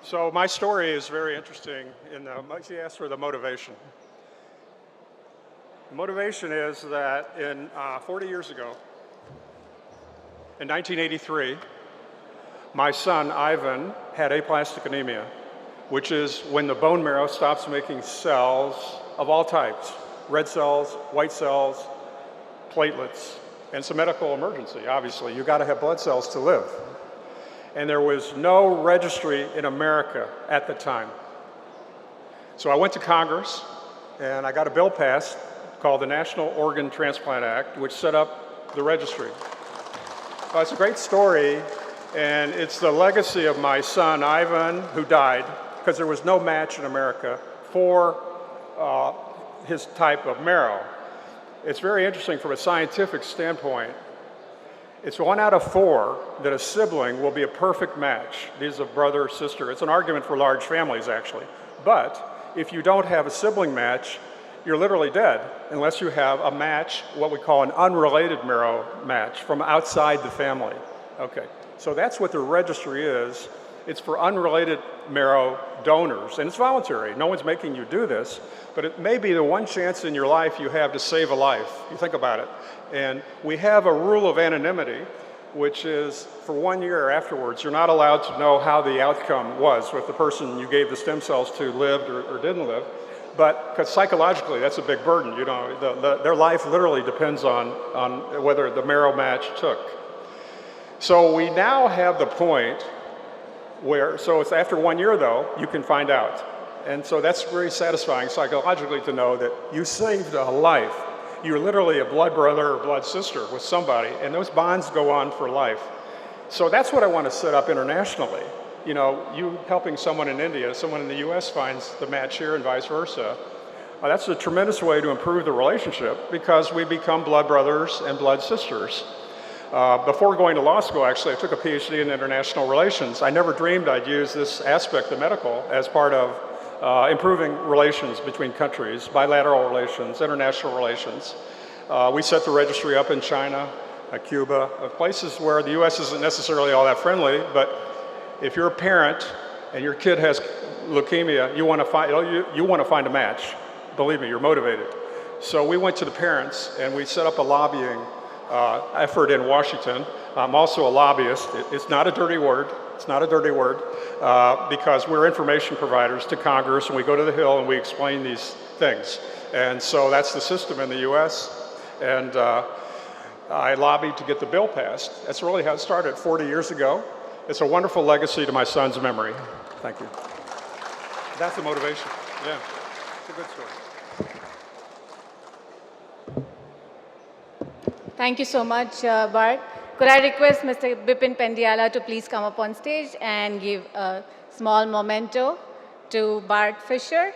So my story is very interesting. She asked for the motivation. The motivation is that 40 years ago, in 1983, my son Ivan had aplastic anemia, which is when the bone marrow stops making cells of all types, red cells, white cells, platelets, and it's a medical emergency, obviously. You've got to have blood cells to live. And there was no registry in America at the time. So I went to Congress and I got a bill passed called the National Organ Transplant Act, which set up the registry. Well, it's a great story, and it's the legacy of my son Ivan, who died because there was no match in America for his type of marrow. It's very interesting from a scientific standpoint. It's 1 out of 4 that a sibling will be a perfect match. These are brother or sister. It's an argument for large families, actually. But if you don't have a sibling match, you're literally dead unless you have a match, what we call an unrelated marrow match from outside the family. Okay, so that's what the registry is. It's for unrelated marrow donors, and it's voluntary. No one's making you do this, but it may be the one chance in your life you have to save a life. You think about it. And we have a rule of anonymity, which is for 1 year afterwards, you're not allowed to know how the outcome was, if the person you gave the stem cells to lived or didn't live. But because psychologically, that's a big burden. You know, their life literally depends on whether the marrow match took. So we now have the point where, so it's after 1 year though, you can find out. And so that's very satisfying psychologically to know that you saved a life. You're literally a blood brother or blood sister with somebody, and those bonds go on for life. So that's what I want to set up internationally. You know, you helping someone in India, someone in the US finds the match here and vice versa. That's a tremendous way to improve the relationship because we become blood brothers and blood sisters. Before going to law school, actually, I took a PhD in international relations. I never dreamed I'd use this aspect of medical as part of improving relations between countries, bilateral relations, international relations. We set the registry up in China, Cuba, places where the US isn't necessarily all that friendly, but if you're a parent and your kid has leukemia, you want to find a match. Believe me, you're motivated. So we went to the parents and we set up a lobbying effort in Washington. I'm also a lobbyist. It's not a dirty word. It's not a dirty word because we're information providers to Congress, and we go to the Hill and we explain these things. And so that's the system in the US. And I lobbied to get the bill passed. That's really how it started 40 years ago. It's a wonderful legacy to my son's memory. Thank you. That's the motivation. Yeah, it's a good story. Thank you so much, Bart. Could I request Mr. Bipin Pendiala to please come up on stage and give a small memento to Bart Fisher?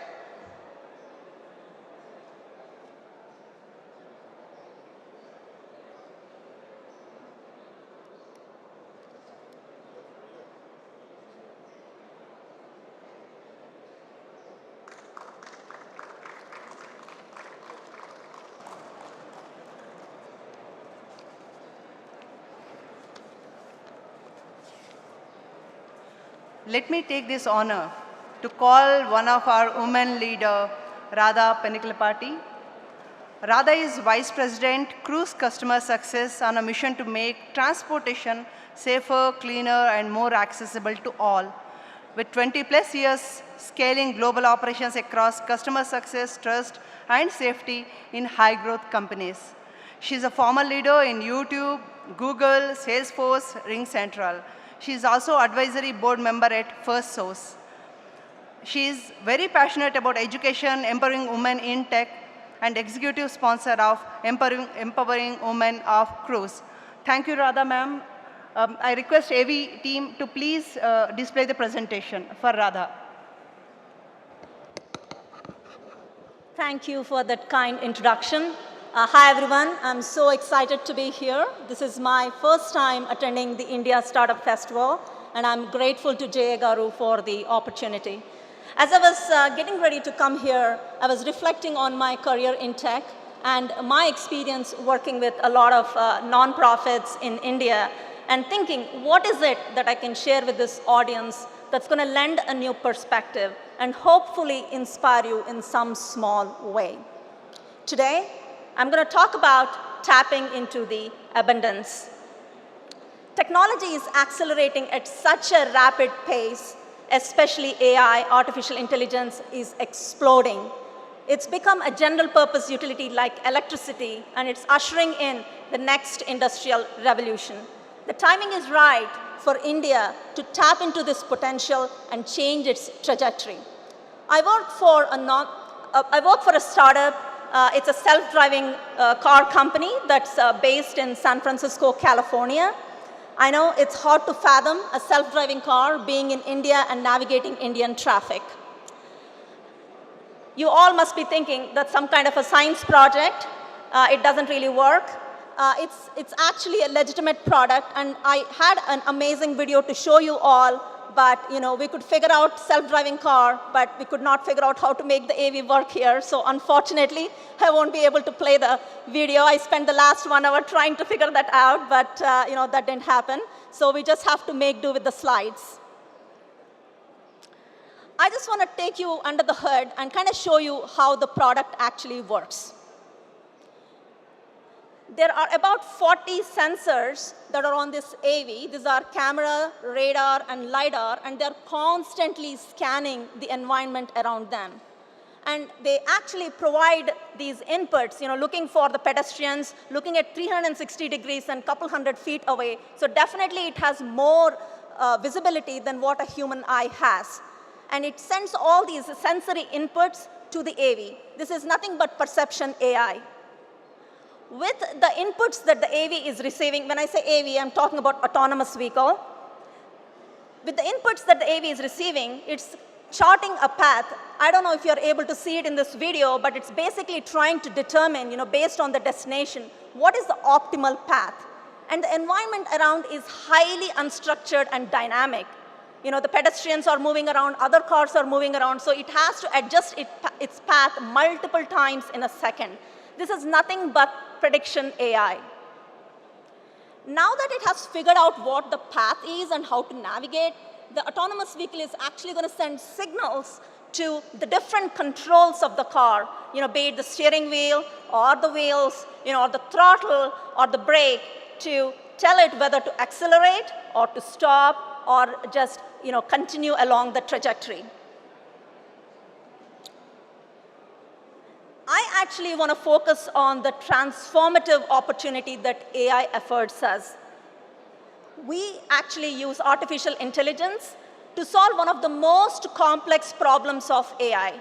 Let me take this honor to call one of our women leader, Radha Penekelapati. Radha is Vice President, Cruise Customer Success, on a mission to make transportation safer, cleaner, and more accessible to all. With 20+ years scaling global operations across customer success, trust, and safety in high-growth companies. She's a former leader in YouTube, Google, Salesforce, RingCentral. She is also advisory board member at First Source. She is very passionate about education, empowering women in tech, and executive sponsor of Empowering Women of Cruise. Thank you, Radha ma'am. I request AV team to please display the presentation for Radha. Thank you for that kind introduction. Hi everyone, I'm so excited to be here. This is my first time attending the India Startup Festival, and I'm grateful to Jay Garu for the opportunity. As I was getting ready to come here, I was reflecting on my career in tech and my experience working with a lot of nonprofits in India. and thinking, what is it that I can share with this audience that's going to lend a new perspective and hopefully inspire you in some small way. Today, I'm going to talk about tapping into the abundance. Technology is accelerating at such a rapid pace, especially AI, artificial intelligence, is exploding. It's become a general purpose utility like electricity, and it's ushering in the next industrial revolution. The timing is right for India to tap into this potential and change its trajectory. I work for a startup. It's a self-driving car company that's based in San Francisco, California. I know it's hard to fathom a self-driving car being in India and navigating Indian traffic. You all must be thinking that's some kind of a science project. It doesn't really work. It's actually a legitimate product, and I had an amazing video to show you all, but we could figure out self-driving car, but we could not figure out how to make the AV work here. So unfortunately, I won't be able to play the video. I spent the last 1 hour trying to figure that out, but that didn't happen. So we just have to make do with the slides. I just want to take you under the hood and kind of show you how the product actually works. There are about 40 sensors that are on this AV. These are camera, radar, and LiDAR, and they're constantly scanning the environment around them. And they actually provide these inputs, looking for the pedestrians, looking at 360 degrees and a couple hundred feet away. So definitely it has more visibility than what a human eye has. And it sends all these sensory inputs to the AV. This is nothing but perception AI. With the inputs that the AV is receiving, when I say AV, I'm talking about autonomous vehicle. With the inputs that the AV is receiving, it's charting a path. I don't know if you're able to see it in this video, but it's basically trying to determine, based on the destination, what is the optimal path. And the environment around is highly unstructured and dynamic. The pedestrians are moving around, other cars are moving around, so it has to adjust its path multiple times in a second. This is nothing but prediction AI. Now that it has figured out what the path is and how to navigate, the autonomous vehicle is actually going to send signals to the different controls of the car, be it the steering wheel or the wheels, or the throttle or the brake, to tell it whether to accelerate or to stop or just continue along the trajectory. I actually want to focus on the transformative opportunity that AI affords us. We actually use artificial intelligence to solve one of the most complex problems of AI.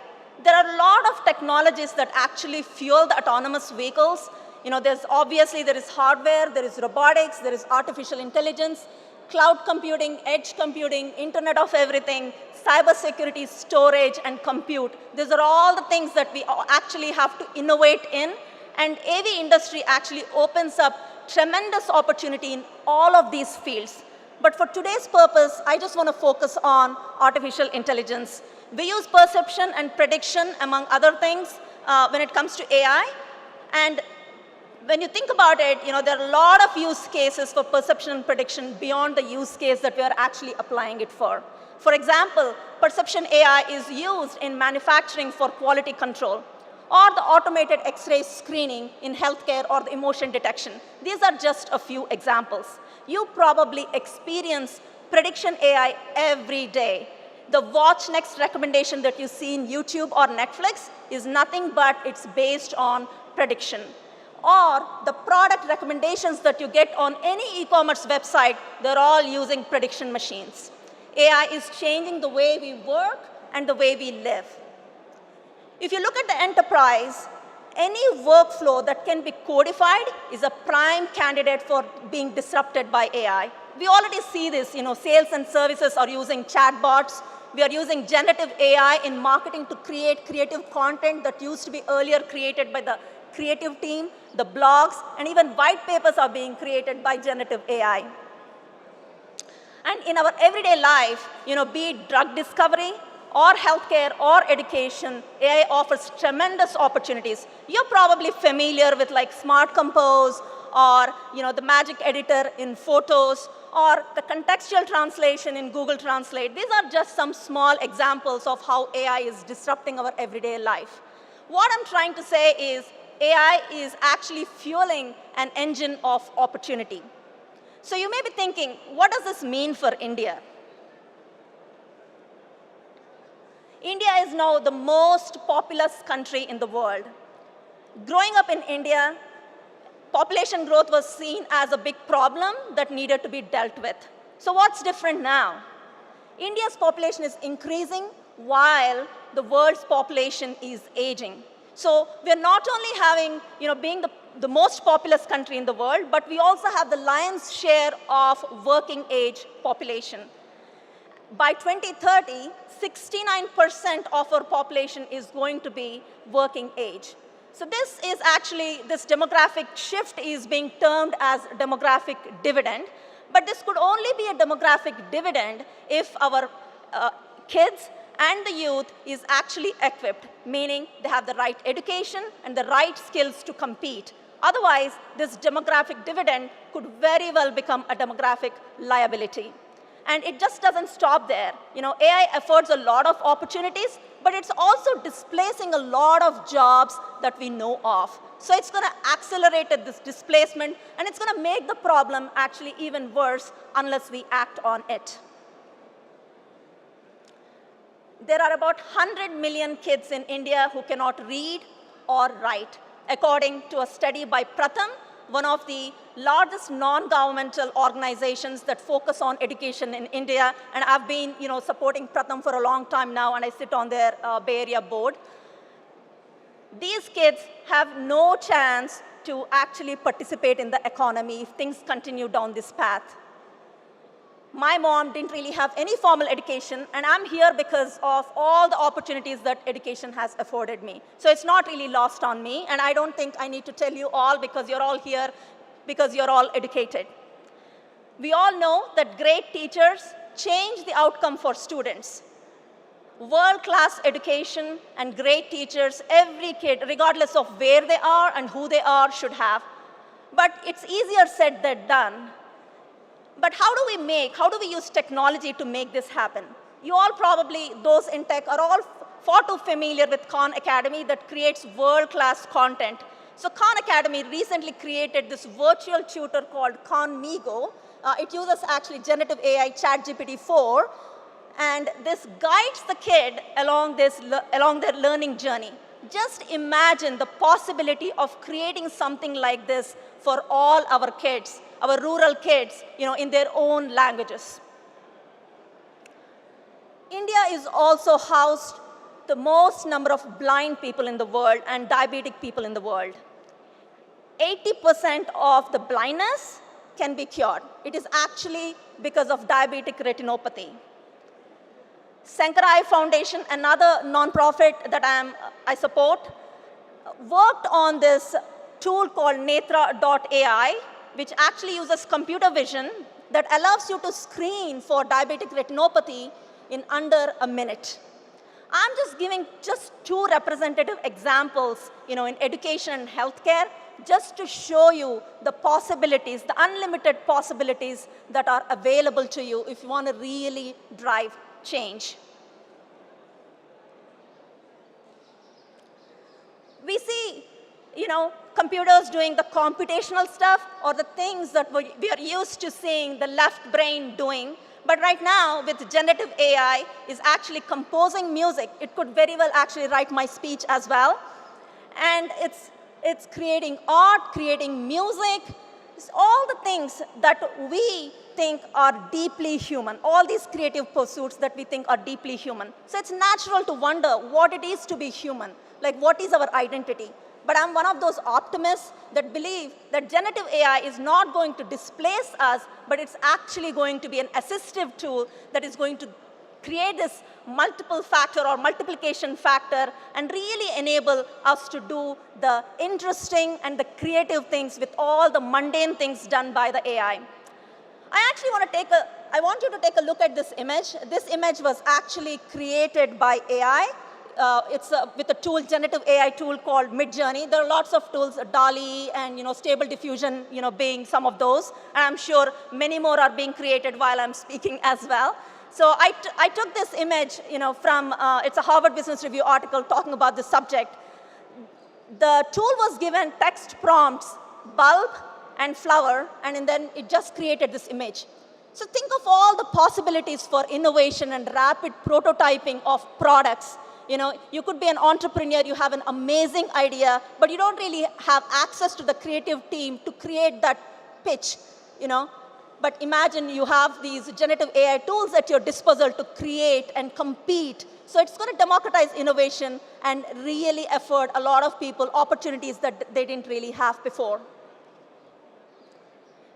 There are a lot of technologies that actually fuel the autonomous vehicles. There is hardware, there is robotics, there is artificial intelligence, cloud computing, edge computing, Internet of Everything, cybersecurity, storage, and compute. These are all the things that we actually have to innovate in. And AV industry actually opens up tremendous opportunity in all of these fields. But for today's purpose, I just want to focus on artificial intelligence. We use perception and prediction, among other things, when it comes to AI. And when you think about it, there are a lot of use cases for perception and prediction beyond the use case that we are actually applying it for. For example, perception AI is used in manufacturing for quality control, or the automated X-ray screening in healthcare, or the emotion detection. These are just a few examples. You probably experience prediction AI every day. The watch next recommendation that you see in YouTube or Netflix is nothing but it's based on prediction. Or the product recommendations that you get on any e-commerce website, they're all using prediction machines. AI is changing the way we work and the way we live. If you look at the enterprise, any workflow that can be codified is a prime candidate for being disrupted by AI. We already see this, sales and services are using chatbots. We are using generative AI in marketing to create creative content that used to be earlier created by the creative team. The blogs, and even white papers are being created by generative AI. And in our everyday life, be it drug discovery or healthcare or education, AI offers tremendous opportunities. You're probably familiar with like Smart Compose or the magic editor in Photos or the contextual translation in Google Translate. These are just some small examples of how AI is disrupting our everyday life. What I'm trying to say is AI is actually fueling an engine of opportunity. So you may be thinking, what does this mean for India? India is now the most populous country in the world. Growing up in India, population growth was seen as a big problem that needed to be dealt with. So what's different now? India's population is increasing while the world's population is aging. So we're not only having, being the most populous country in the world, but we also have the lion's share of working age population. By 2030, 69% of our population is going to be working age. So this demographic shift is being termed as demographic dividend, but this could only be a demographic dividend if our kids and the youth is actually equipped, meaning they have the right education and the right skills to compete. Otherwise, this demographic dividend could very well become a demographic liability. And it just doesn't stop there. AI affords a lot of opportunities, but it's also displacing a lot of jobs that we know of. So it's going to accelerate this displacement, and it's going to make the problem actually even worse unless we act on it. There are about 100 million kids in India who cannot read or write, according to a study by Pratham, one of the largest non-governmental organizations that focus on education in India. And I've been supporting Pratham for a long time now, and I sit on their Bay Area board. These kids have no chance to actually participate in the economy if things continue down this path. My mom didn't really have any formal education, and I'm here because of all the opportunities that education has afforded me. So it's not really lost on me, and I don't think I need to tell you all because you're all here because you're all educated. We all know that great teachers change the outcome for students. World-class education and great teachers, every kid, regardless of where they are and who they are, should have. But it's easier said than done. But how do we use technology to make this happen? You all probably, those in tech, are all far too familiar with Khan Academy that creates world-class content. So Khan Academy recently created this virtual tutor called Khan Migo. It uses actually generative AI ChatGPT-4, and this guides the kid along their learning journey. Just imagine the possibility of creating something like this for all our kids, our rural kids, in their own languages. India is also housed the most number of blind people in the world and diabetic people in the world. 80% of the blindness can be cured. It is actually because of diabetic retinopathy. Sankarai Foundation, another nonprofit that I support, worked on this tool called Netra.ai, which actually uses computer vision that allows you to screen for diabetic retinopathy in under a minute. I'm just giving two representative examples, in education and healthcare, just to show you the possibilities, the unlimited possibilities that are available to you if you want to really drive change. We see, computers doing the computational stuff or the things that we are used to seeing the left brain doing. But right now, with generative AI, is actually composing music. It could very well actually write my speech as well. And it's creating art, creating music, all the things that we think are deeply human, all these creative pursuits that we think are deeply human. So it's natural to wonder what it is to be human, like what is our identity. But I'm one of those optimists that believe that generative AI is not going to displace us, but it's actually going to be an assistive tool that is going to create this multiple factor or multiplication factor and really enable us to do the interesting and the creative things with all the mundane things done by the AI. I want you to take a look at this image. This image was actually created by AI. It's with a tool, generative AI tool called Midjourney. There are lots of tools, DALL-E and Stable Diffusion, being some of those. And I'm sure many more are being created while I'm speaking as well. So I took this image, from, it's a Harvard Business Review article talking about this subject. The tool was given text prompts, bulb and flower, and then it just created this image. So think of all the possibilities for innovation and rapid prototyping of products. You could be an entrepreneur, you have an amazing idea, but you don't really have access to the creative team to create that pitch, But imagine you have these generative AI tools at your disposal to create and compete. So it's going to democratize innovation and really afford a lot of people opportunities that they didn't really have before.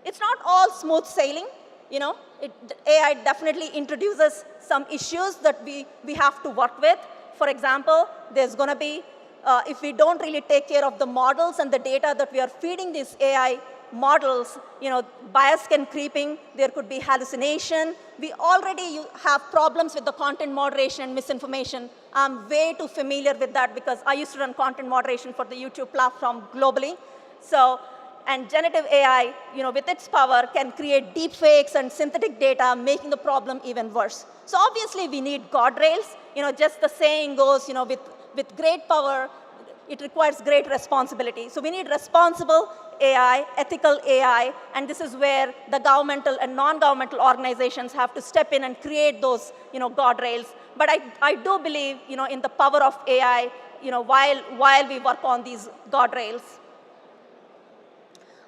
It's not all smooth sailing. AI definitely introduces some issues that we have to work with. For example, there's going to be, if we don't really take care of the models and the data that we are feeding these AI models, bias can creep in, there could be hallucination. We already have problems with the content moderation and misinformation. I'm way too familiar with that because I used to run content moderation for the YouTube platform globally. So, and generative AI, with its power, can create deep fakes and synthetic data, making the problem even worse. So obviously, we need guardrails. Just the saying goes, with great power, it requires great responsibility. So we need responsible AI, ethical AI, and this is where the governmental and non-governmental organizations have to step in and create those, guardrails. But I do believe, in the power of AI, while we work on these guardrails.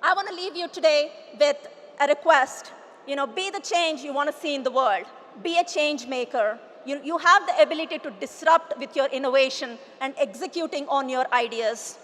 I want to leave you today with a request. Be the change you want to see in the world. Be a change maker. You have the ability to disrupt with your innovation and executing on your ideas.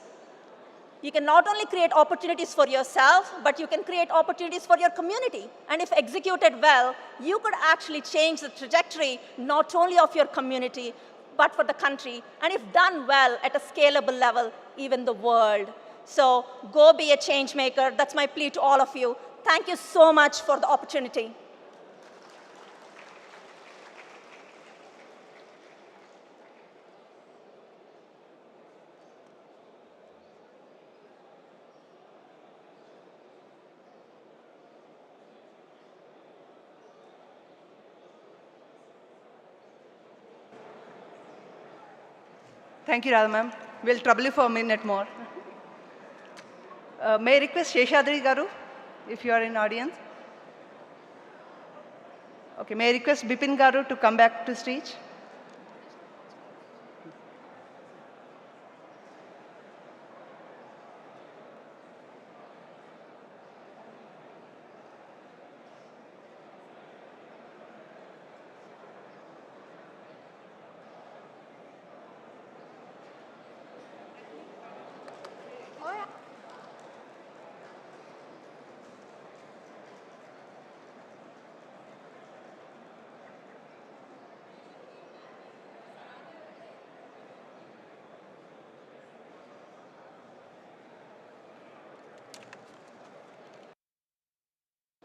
You can not only create opportunities for yourself, but you can create opportunities for your community. And if executed well, you could actually change the trajectory not only of your community, but for the country. And if done well at a scalable level, even the world. So go be a change maker. That's my plea to all of you. Thank you so much for the opportunity. Thank you, Radha ma'am. We'll trouble you for a minute more. May I request Sheshadri Garu, if you are in audience? Okay, may I request Bipin Garu to come back to stage?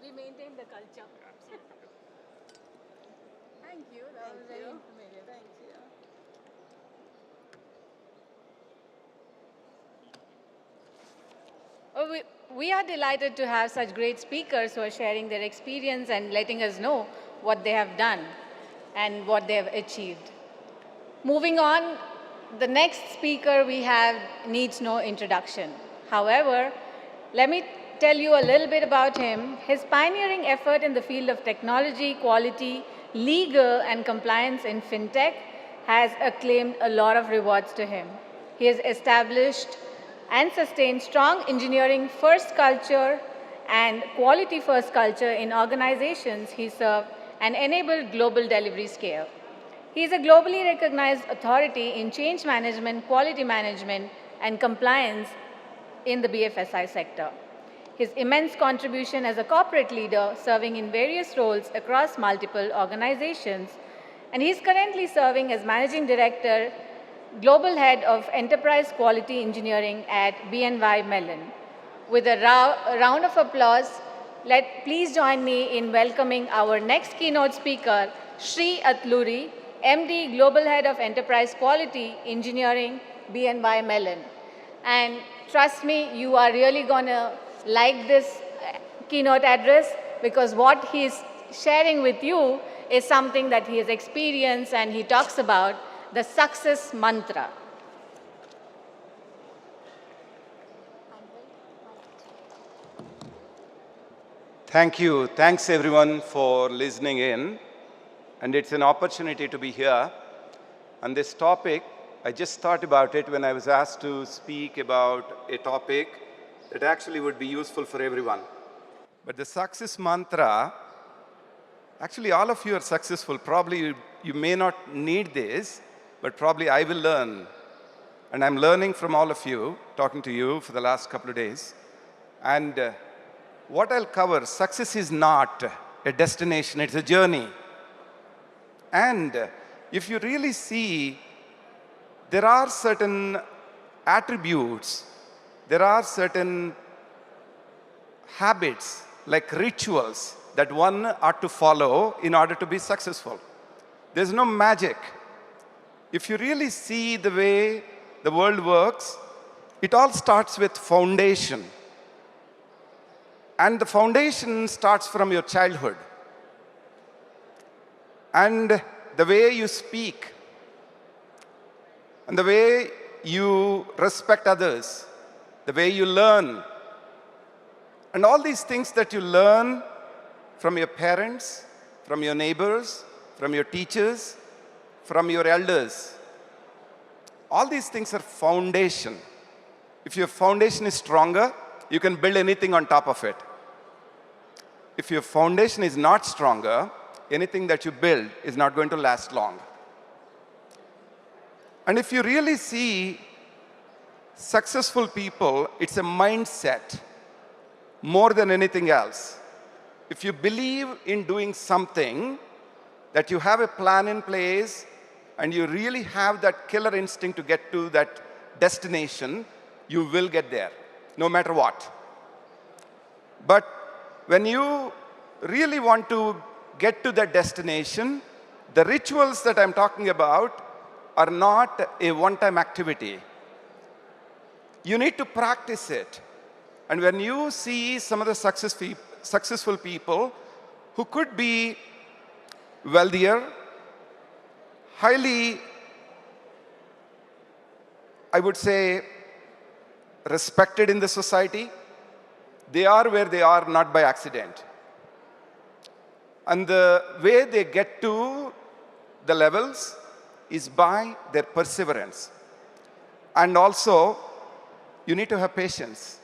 We maintain the culture. Thank you. That was very informative. Thank you. Oh, we are delighted to have such great speakers who are sharing their experience and letting us know what they have done and what they have achieved. Moving on, the next speaker we have needs no introduction. However, let me tell you a little bit about him. His pioneering effort in the field of technology, quality, legal, and compliance in fintech has acclaimed a lot of rewards to him. He has established and sustained strong engineering-first culture and quality-first culture in organizations he served and enabled global delivery scale. He is a globally recognized authority in change management, quality management, and compliance in the BFSI sector. His immense contribution as a corporate leader, serving in various roles across multiple organizations, and he's currently serving as Managing Director, Global Head of Enterprise Quality Engineering at BNY Mellon. With a round of applause, Please join me in welcoming our next keynote speaker, Shri Atluri, MD, Global Head of Enterprise Quality Engineering, BNY Mellon. And trust me, you are really going to like this keynote address because what he's sharing with you is something that he has experienced, and he talks about the success mantra. Thank you. Thanks, everyone, for listening in. And it's an opportunity to be here. On this topic, I just thought about it when I was asked to speak about a topic that actually would be useful for everyone. But the success mantra, actually, all of you are successful. Probably you may not need this, but probably I will learn. And I'm learning from all of you, talking to you for the last couple of days. And what I'll cover, success is not a destination, it's a journey. And if you really see, there are certain attributes, there are certain habits, like rituals, that one ought to follow in order to be successful. There's no magic. If you really see the way the world works, it all starts with foundation. And the foundation starts from your childhood. And the way you speak, and the way you respect others, the way you learn, and all these things that you learn from your parents, from your neighbors, from your teachers, from your elders. All these things are foundation. If your foundation is stronger, you can build anything on top of it. If your foundation is not stronger, anything that you build is not going to last long. And if you really see successful people, it's a mindset more than anything else. If you believe in doing something, that you have a plan in place, and you really have that killer instinct to get to that destination, you will get there, no matter what. But when you really want to get to that destination, the rituals that I'm talking about are not a one-time activity. You need to practice it. And when you see some of the successful people who could be wealthier, highly, I would say, respected in the society, they are where they are not by accident. And the way they get to the levels is by their perseverance. And also, you need to have patience.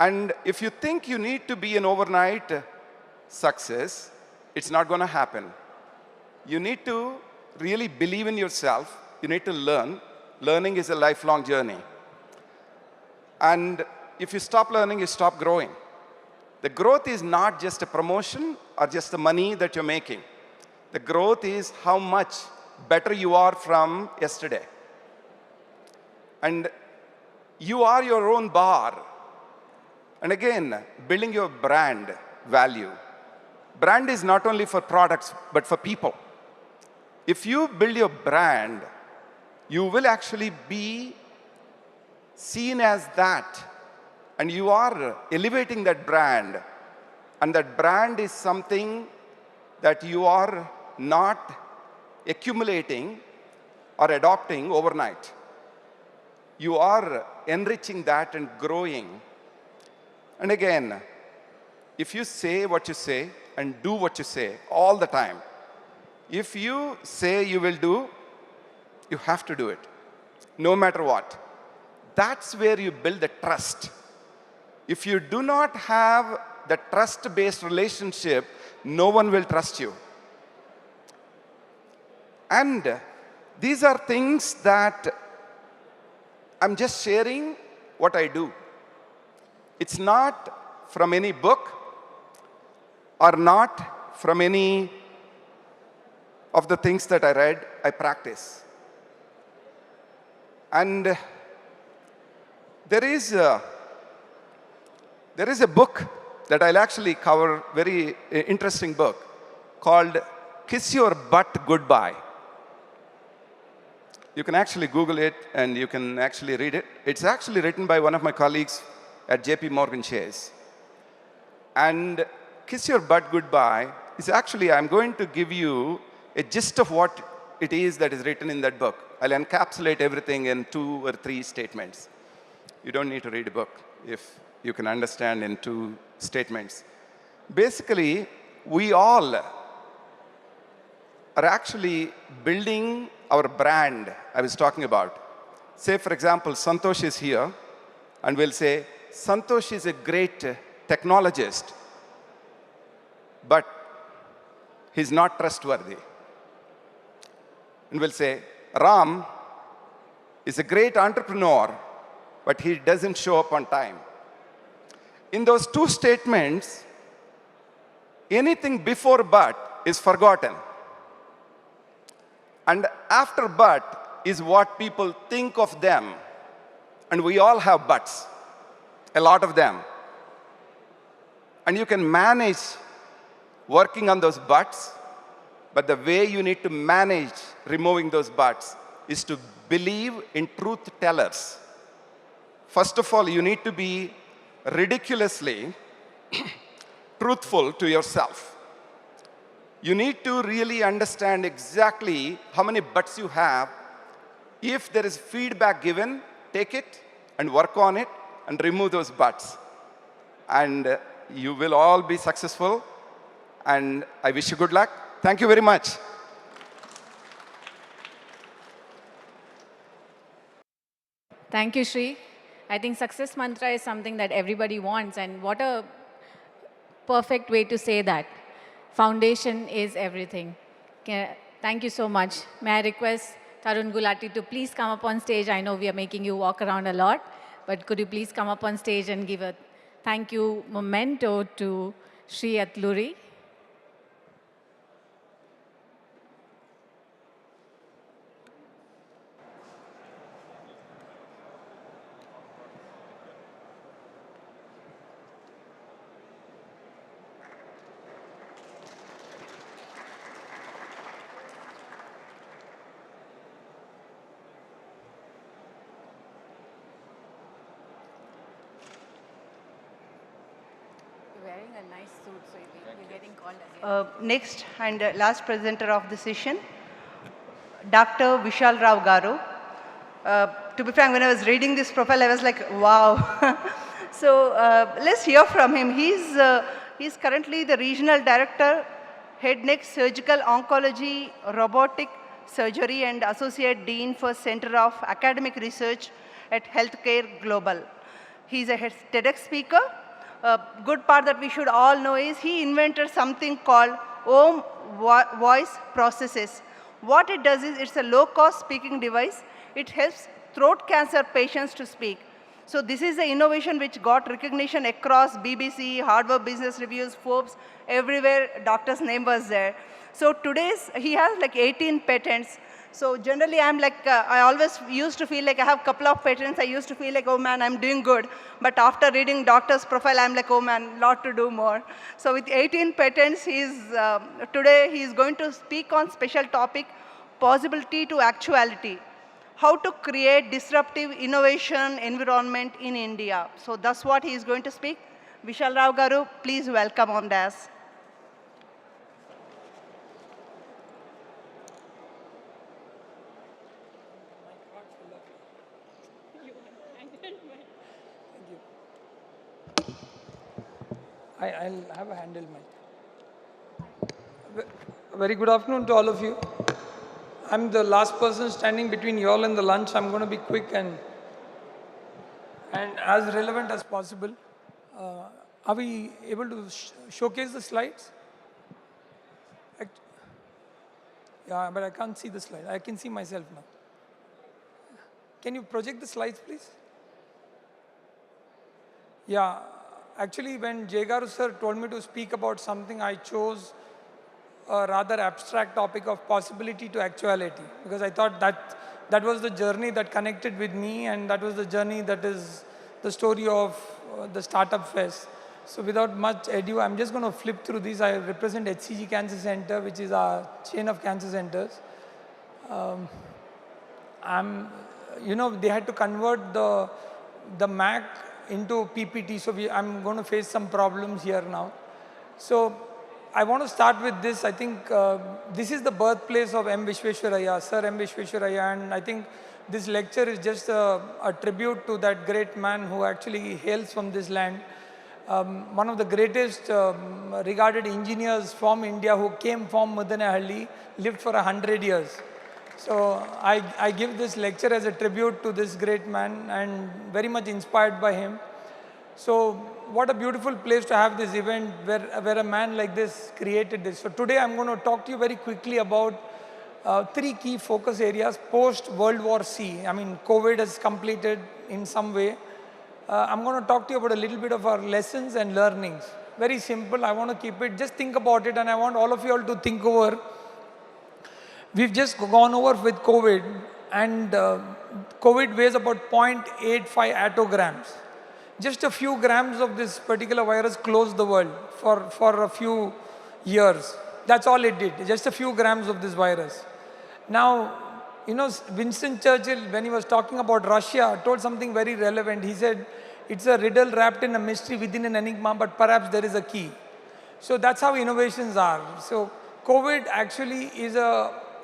And if you think you need to be an overnight success, it's not going to happen. You need to really believe in yourself. You need to learn. Learning is a lifelong journey. And if you stop learning, you stop growing. The growth is not just a promotion or just the money that you're making. The growth is how much better you are from yesterday. And you are your own bar. And again, building your brand value. Brand is not only for products, but for people. If you build your brand, you will actually be seen as that. And you are elevating that brand. And that brand is something that you are not accumulating or adopting overnight. You are enriching that and growing. And again, if you say what you say and do what you say all the time, if you say you will do, you have to do it, no matter what. That's where you build the trust. If you do not have the trust-based relationship, no one will trust you. And these are things that I'm just sharing what I do. It's not from any book or not from any of the things that I read, I practice. And there is a book that I'll actually cover very interesting book called Kiss Your Butt Goodbye. You can actually Google it and you can actually read it. It's actually written by one of my colleagues at JP Morgan Chase. And Kiss Your Butt Goodbye is actually, I'm going to give you a gist of what it is that is written in that book. I'll encapsulate everything in 2 or 3 statements. You don't need to read a book if you can understand in 2 statements. Basically, we all are actually building our brand I was talking about. Say, for example, Santosh is here, and we'll say, Santosh is a great technologist, but he's not trustworthy. And we'll say, Ram is a great entrepreneur, but he doesn't show up on time. In those 2 statements, anything before but is forgotten. And after but is what people think of them. And we all have buts, a lot of them. And you can manage working on those buts, but the way you need to manage removing those buts is to believe in truth tellers. First of all, you need to be ridiculously truthful to yourself. You need to really understand exactly how many buts you have. If there is feedback given, take it and work on it and remove those buts. And you will all be successful. And I wish you good luck. Thank you very much. Thank you, Shri. I think success mantra is something that everybody wants, and what a perfect way to say that. Foundation is everything. Thank you so much. May I request Tarun Gulati to please come up on stage. I know we are making you walk around a lot, but could you please come up on stage and give a thank you memento to Shri Atluri. Wearing a nice suit, so you're getting called again. Next and last presenter of the session, Dr. Vishal Rao Garu. To be frank, when I was reading this profile, I was like, wow. So let's hear from him. He's currently the Regional Director, Head Neck Surgical Oncology, Robotic Surgery, and Associate Dean for Center of Academic Research at Healthcare Global. He's a TEDx speaker. Good part that we should all know is he invented something called Om Voice Processes. What it does is it's a low-cost speaking device. It helps throat cancer patients to speak. So this is the innovation which got recognition across BBC, Harvard Business Reviews, Forbes, everywhere doctor's name was there. So he has like 18 patents. So generally I'm like, I always used to feel like I have a couple of patents. I used to feel like, oh man, I'm doing good. But after reading doctor's profile, I'm like, oh man, lot to do more. So with 18 patents, today he's going to speak on special topic, possibility to actuality. How to create disruptive innovation environment in India. So that's what he is going to speak. Vishal Rao Garu, please welcome on das. I'll have a handle mic. Very good afternoon to all of you. I'm the last person standing between you all and the lunch. I'm going to be quick and as relevant as possible. Are we able to showcase the slides? Yeah, but I can't see the slide. I can see myself now. Can you project the slides, please? Yeah, actually, when Jay Garu sir told me to speak about something, I chose a rather abstract topic of possibility to actuality, because I thought that was the journey that connected with me, and that was the journey that is the story of the Startup Fest. So without much ado, I'm just going to flip through these. I represent HCG Cancer Center, which is our chain of cancer centers. They had to convert the Mac into PPT, so I'm going to face some problems here now. So I want to start with this. I think this is the birthplace of M. Vishwesvaraya, Sir M. Vishwesvaraya, and I think this lecture is just a tribute to that great man who actually hails from this land. One of the greatest regarded engineers from India who came from Muddenahalli, lived for 100 years. So I give this lecture as a tribute to this great man and very much inspired by him. So what a beautiful place to have this event where a man like this created this. So today I'm going to talk to you very quickly about 3 key focus areas post World War C. I mean, COVID has completed in some way. I'm going to talk to you about a little bit of our lessons and learnings. Very simple. I want to keep it, just think about it, and I want all of you all to think over. We've just gone over with COVID, and COVID weighs about 0.85 attograms. Just a few grams of this particular virus closed the world for a few years. That's all it did, just a few grams of this virus. Now, Winston Churchill, when he was talking about Russia, told something very relevant. He said, it's a riddle wrapped in a mystery within an enigma, but perhaps there is a key. So that's how innovations are. So COVID actually is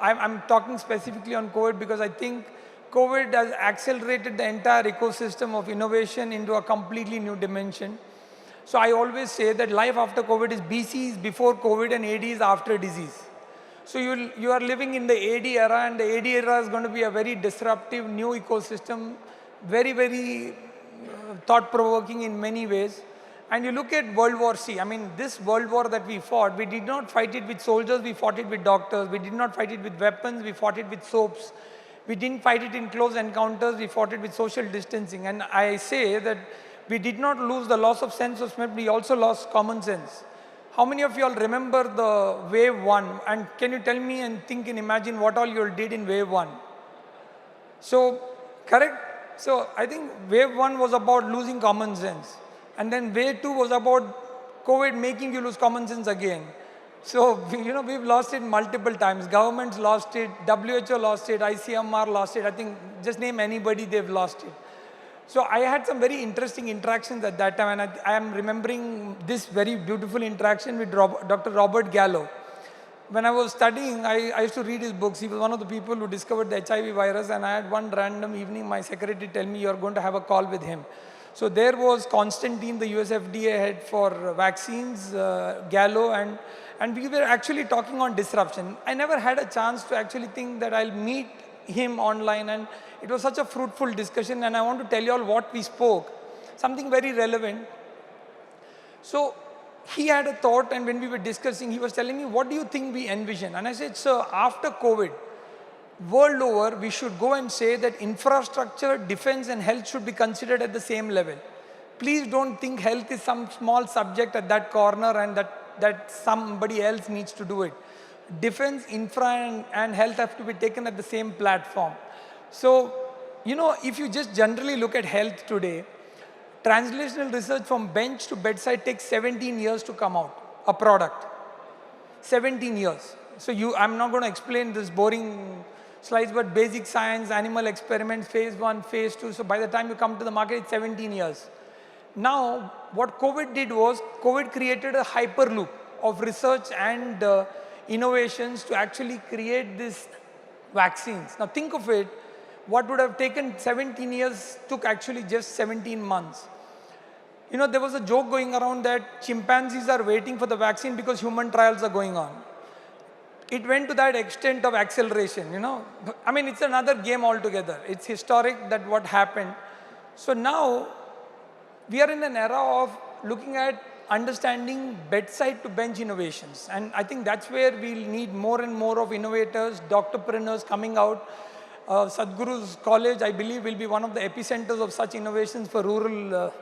I'm talking specifically on COVID because I think COVID has accelerated the entire ecosystem of innovation into a completely new dimension. So I always say that life after COVID is BC is before COVID and AD is after disease. So you are living in the AD era, and the AD era is going to be a very disruptive new ecosystem, very, very thought-provoking in many ways. And you look at World War C. I mean, this World War that we fought, we did not fight it with soldiers, we fought it with doctors. We did not fight it with weapons, we fought it with soaps. We didn't fight it in close encounters, we fought it with social distancing. And I say that we did not lose the loss of sense of smell, we also lost common sense. How many of you all remember the wave 1? And can you tell me and think and imagine what all you all did in wave 1? So, correct? So, I think wave 1 was about losing common sense. And then wave 2 was about COVID making you lose common sense again. So, we've lost it multiple times. Governments lost it, WHO lost it, ICMR lost it. I think just name anybody, they've lost it. So I had some very interesting interactions at that time, and I am remembering this very beautiful interaction with Dr. Robert Gallo. When I was studying, I used to read his books. He was one of the people who discovered the HIV virus, and I had one random evening, my secretary tell me, you're going to have a call with him. So there was Constantine, the US FDA head for vaccines, Gallo, and we were actually talking on disruption. I never had a chance to actually think that I'll meet him online, and it was such a fruitful discussion, and I want to tell you all what we spoke, something very relevant. So he had a thought, and when we were discussing, he was telling me, what do you think we envision? And I said, sir, after COVID, world over, we should go and say that infrastructure, defense, and health should be considered at the same level. Please don't think health is some small subject at that corner and that somebody else needs to do it. Defense, infra, and health have to be taken at the same platform. So, if you just generally look at health today, translational research from bench to bedside takes 17 years to come out, a product. 17 years. So I'm not going to explain this boring slides, but basic science, animal experiments, phase 1, phase 2. So by the time you come to the market, it's 17 years. Now, what COVID did was, COVID created a hyperloop of research and innovations to actually create these vaccines. Now think of it, what would have taken 17 years took actually just 17 months. There was a joke going around that chimpanzees are waiting for the vaccine because human trials are going on. It went to that extent of acceleration, I mean, it's another game altogether. It's historic that what happened. So now, we are in an era of looking at understanding bedside to bench innovations. And I think that's where we'll need more and more of innovators, doctorpreneurs coming out. Sadhguru's college, I believe, will be one of the epicenters of such innovations for rural.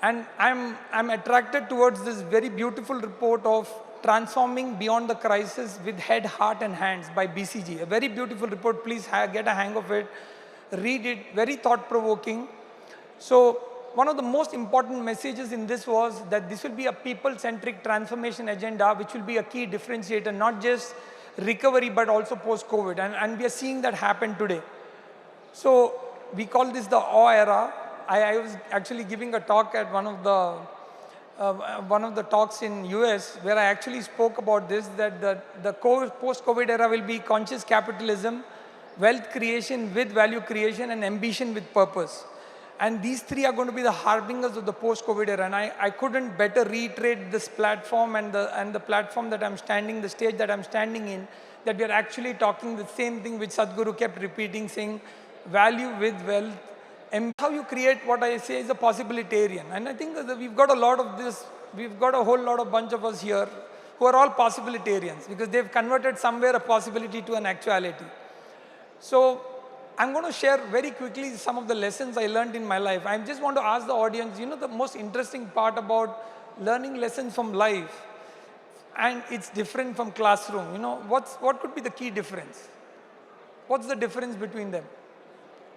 And I'm attracted towards this very beautiful report of Transforming Beyond the Crisis with Head, Heart and Hands by BCG. A very beautiful report. Please get a hang of it. Read it. Very thought-provoking. So one of the most important messages in this was that this will be a people-centric transformation agenda, which will be a key differentiator, not just recovery, but also post-COVID. And we are seeing that happen today. So we call this the awe era. I was actually giving a talk at one of the talks in US where I actually spoke about this, that the post-COVID era will be conscious capitalism, wealth creation with value creation, and ambition with purpose. And these three are going to be the harbingers of the post-COVID era. And I couldn't better reiterate this platform and the platform that I'm standing, the stage that I'm standing in, that we are actually talking the same thing which Sadhguru kept repeating, saying value with wealth. And how you create what I say is a possibilitarian. And I think that we've got a lot of this, we've got a whole lot of bunch of us here who are all possibilitarians because they've converted somewhere a possibility to an actuality. So I'm going to share very quickly some of the lessons I learned in my life. I just want to ask the audience, you know, the most interesting part about learning lessons from life, and it's different from classroom. You know, what could be the key difference? What's the difference between them?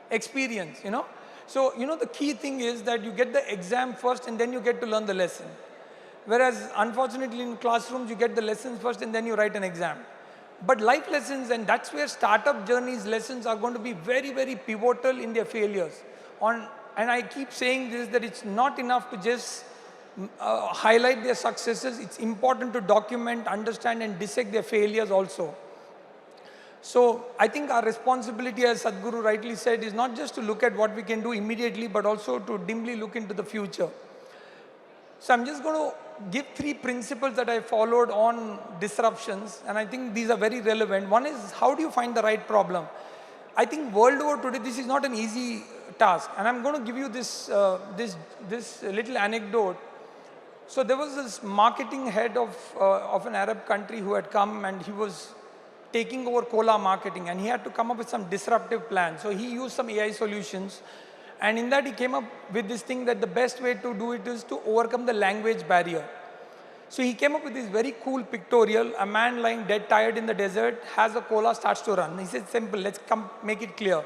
Experience, you know. So, you know, the key thing is that you get the exam first and then you get to learn the lesson. Whereas, unfortunately, in classrooms, you get the lessons first and then you write an exam. But life lessons, and that's where startup journeys lessons are going to be very, very pivotal in their failures. And I keep saying this, that it's not enough to just highlight their successes. It's important to document, understand, and dissect their failures also. So I think our responsibility, as Sadhguru rightly said, is not just to look at what we can do immediately, but also to dimly look into the future. So I'm just going to give 3 principles that I followed on disruptions, and I think these are very relevant. One is, how do you find the right problem? I think world over today, this is not an easy task. And I'm going to give you this little anecdote. So there was this marketing head of an Arab country who had come, and he was taking over Kola marketing, and he had to come up with some disruptive plan. So he used some AI solutions, and in that he came up with this thing that the best way to do it is to overcome the language barrier. So he came up with this very cool pictorial. A man lying dead tired in the desert has a cola, starts to run. He said, simple, let's come make it clear.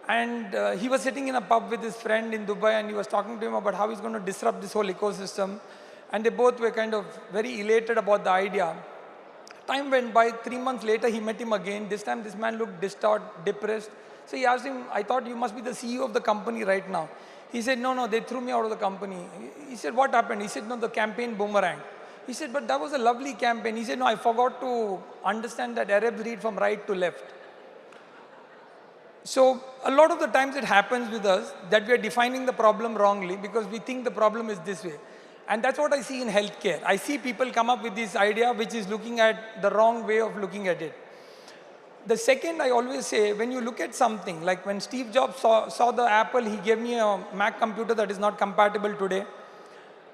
And he was sitting in a pub with his friend in Dubai, and he was talking to him about how he's going to disrupt this whole ecosystem. And they both were kind of very elated about the idea. Time went by, 3 months later, he met him again. This time, this man looked distraught, depressed. So he asked him, I thought you must be the CEO of the company right now. He said, no, they threw me out of the company. He said, what happened? He said, no, the campaign boomerang. He said, but that was a lovely campaign. He said, no, I forgot to understand that Arabs read from right to left. So a lot of the times it happens with us that we are defining the problem wrongly because we think the problem is this way. And that's what I see in healthcare. I see people come up with this idea which is looking at the wrong way of looking at it. The second, I always say, when you look at something, like when Steve Jobs saw the Apple, he gave me a Mac computer that is not compatible today.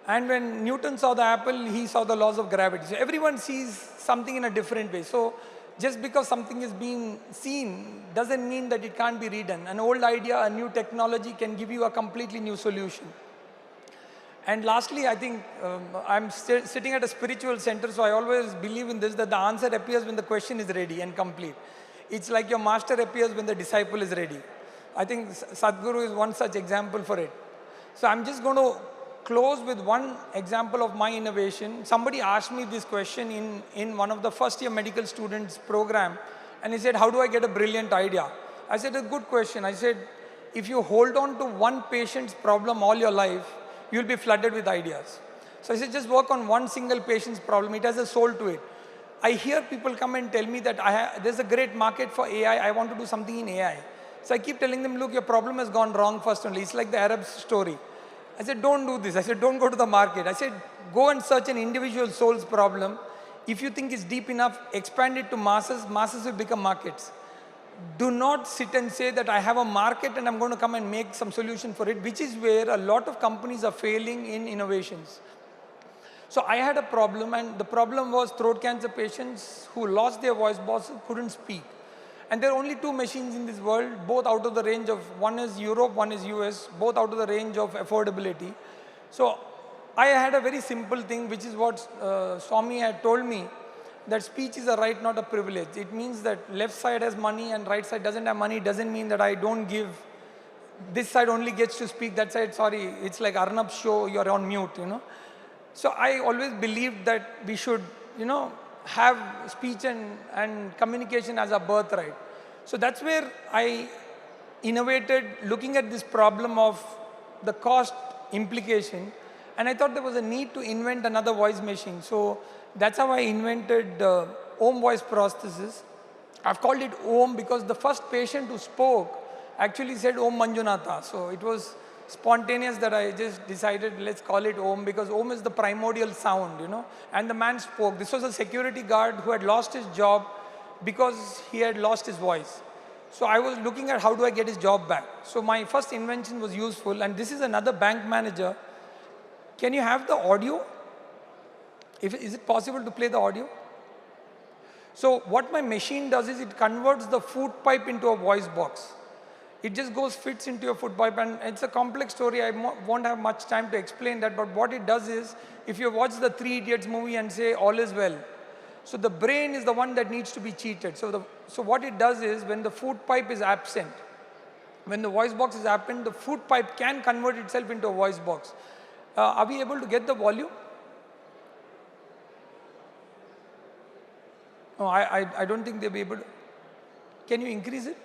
And when Newton saw the Apple, he saw the laws of gravity. So everyone sees something in a different way. So just because something is being seen doesn't mean that it can't be redone. An old idea, a new technology can give you a completely new solution. And lastly, I think I'm sitting at a spiritual center, so I always believe in this, that the answer appears when the question is ready and complete. It's like your master appears when the disciple is ready. I think Sadhguru is one such example for it. So I'm just going to close with one example of my innovation. Somebody asked me this question in one of the first year medical students program, and he said, how do I get a brilliant idea? I said, a good question. I said, if you hold on to one patient's problem all your life, you'll be flooded with ideas. So I said, just work on one single patient's problem. It has a soul to it. I hear people come and tell me that there's a great market for AI. I want to do something in AI. So I keep telling them, look, your problem has gone wrong first only. It's like the Arab story. I said, don't do this. I said, don't go to the market. I said, go and search an individual soul's problem. If you think it's deep enough, expand it to masses. Masses will become markets. Do not sit and say that I have a market and I'm going to come and make some solution for it, which is where a lot of companies are failing in innovations. So I had a problem, and the problem was throat cancer patients who lost their voice box couldn't speak. And there are only 2 machines in this world, both out of the range of, one is Europe, one is US, both out of the range of affordability. So I had a very simple thing, which is what Swami had told me, that speech is a right, not a privilege. It means that left side has money and right side doesn't have money. It doesn't mean that I don't give this side only gets to speak, that side, sorry, it's like Arnab's show, you're on mute, So I always believed that we should, have speech and communication as a birthright. So that's where I innovated, looking at this problem of the cost implication, and I thought there was a need to invent another voice machine. So that's how I invented Om voice prosthesis. I've called it Om because the first patient who spoke actually said Om Manjunatha. So it was spontaneous that I just decided, let's call it Om, because Om is the primordial sound, and the man spoke. This was a security guard who had lost his job because he had lost his voice. So I was looking at how do I get his job back. So my first invention was useful, and this is another bank manager. Can you have the audio? Is it possible to play the audio? So what my machine does is it converts the food pipe into a voice box. It just fits into your food pipe, and it's a complex story. I won't have much time to explain that, but what it does is, if you watch the Three Idiots movie and say all is well, so the brain is the one that needs to be cheated. So what it does is, when the food pipe is absent, when the voice box is absent, the food pipe can convert itself into a voice box. Are we able to get the volume? No, I don't think they'll be able to. Can you increase it?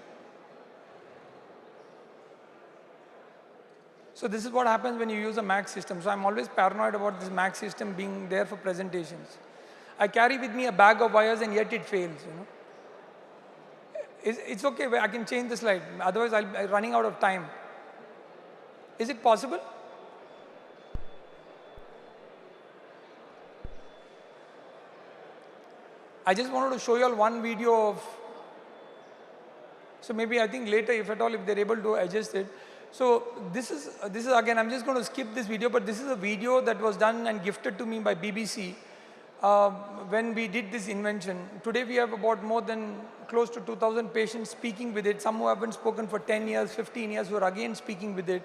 So this is what happens when you use a Mac system. So I'm always paranoid about this Mac system being there for presentations. I carry with me a bag of wires, and yet it fails, It's okay, I can change the slide. Otherwise, I'll be running out of time. Is it possible? I just wanted to show you all one video of, so maybe I think later, if at all, if they're able to adjust it. So this is again, I'm just going to skip this video, but this is a video that was done and gifted to me by BBC when we did this invention. Today we have about more than close to 2,000 patients speaking with it, some who haven't spoken for 10 years, 15 years, who are again speaking with it.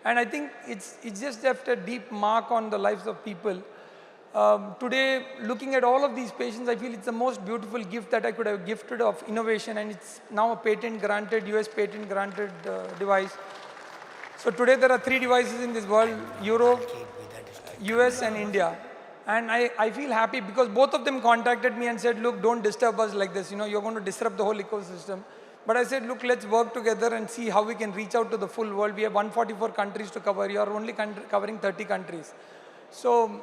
And I think it's just left a deep mark on the lives of people. Today, looking at all of these patients, I feel it's the most beautiful gift that I could have gifted of innovation, and it's now a patent granted, US patent granted device. So today there are 3 devices in this world: Europe, US and India. And I feel happy because both of them contacted me and said, look, don't disturb us like this, you're going to disrupt the whole ecosystem. But I said, look, let's work together and see how we can reach out to the full world. We have 144 countries to cover. You are only covering 30 countries. So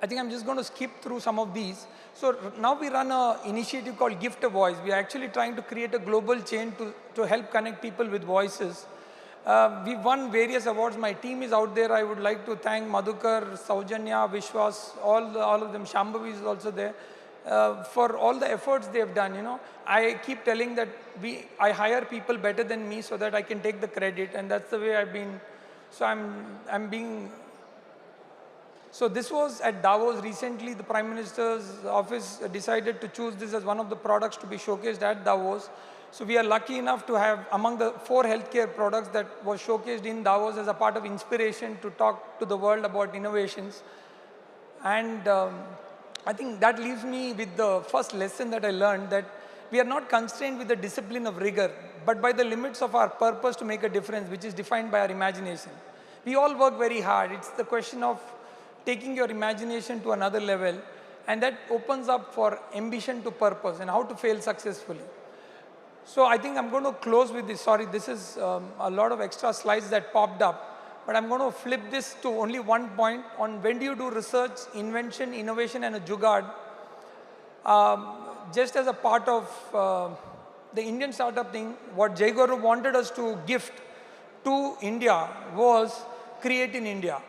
I think I'm just going to skip through some of these. So now we run an initiative called Gift a Voice. We are actually trying to create a global chain to help connect people with voices. We've won various awards. My team is out there. I would like to thank Madhukar, Saujanya, Vishwas, all of them. Shambhavi is also there. For all the efforts they have done, I keep telling that I hire people better than me so that I can take the credit, and that's the way I've been. So I'm being. So this was at Davos recently. The Prime Minister's office decided to choose this as one of the products to be showcased at Davos. So we are lucky enough to have among the 4 healthcare products that was showcased in Davos as a part of inspiration to talk to the world about innovations. And I think that leaves me with the first lesson that I learned, that we are not constrained with the discipline of rigor, but by the limits of our purpose to make a difference, which is defined by our imagination. We all work very hard. It's the question of taking your imagination to another level, and that opens up for ambition to purpose and how to fail successfully. So I think I'm going to close with this. Sorry, this is a lot of extra slides that popped up, but I'm going to flip this to only one point on when do you do research, invention, innovation, and a jugaad. Just as a part of the Indian startup thing, what Jai Guru wanted us to gift to India was create in India.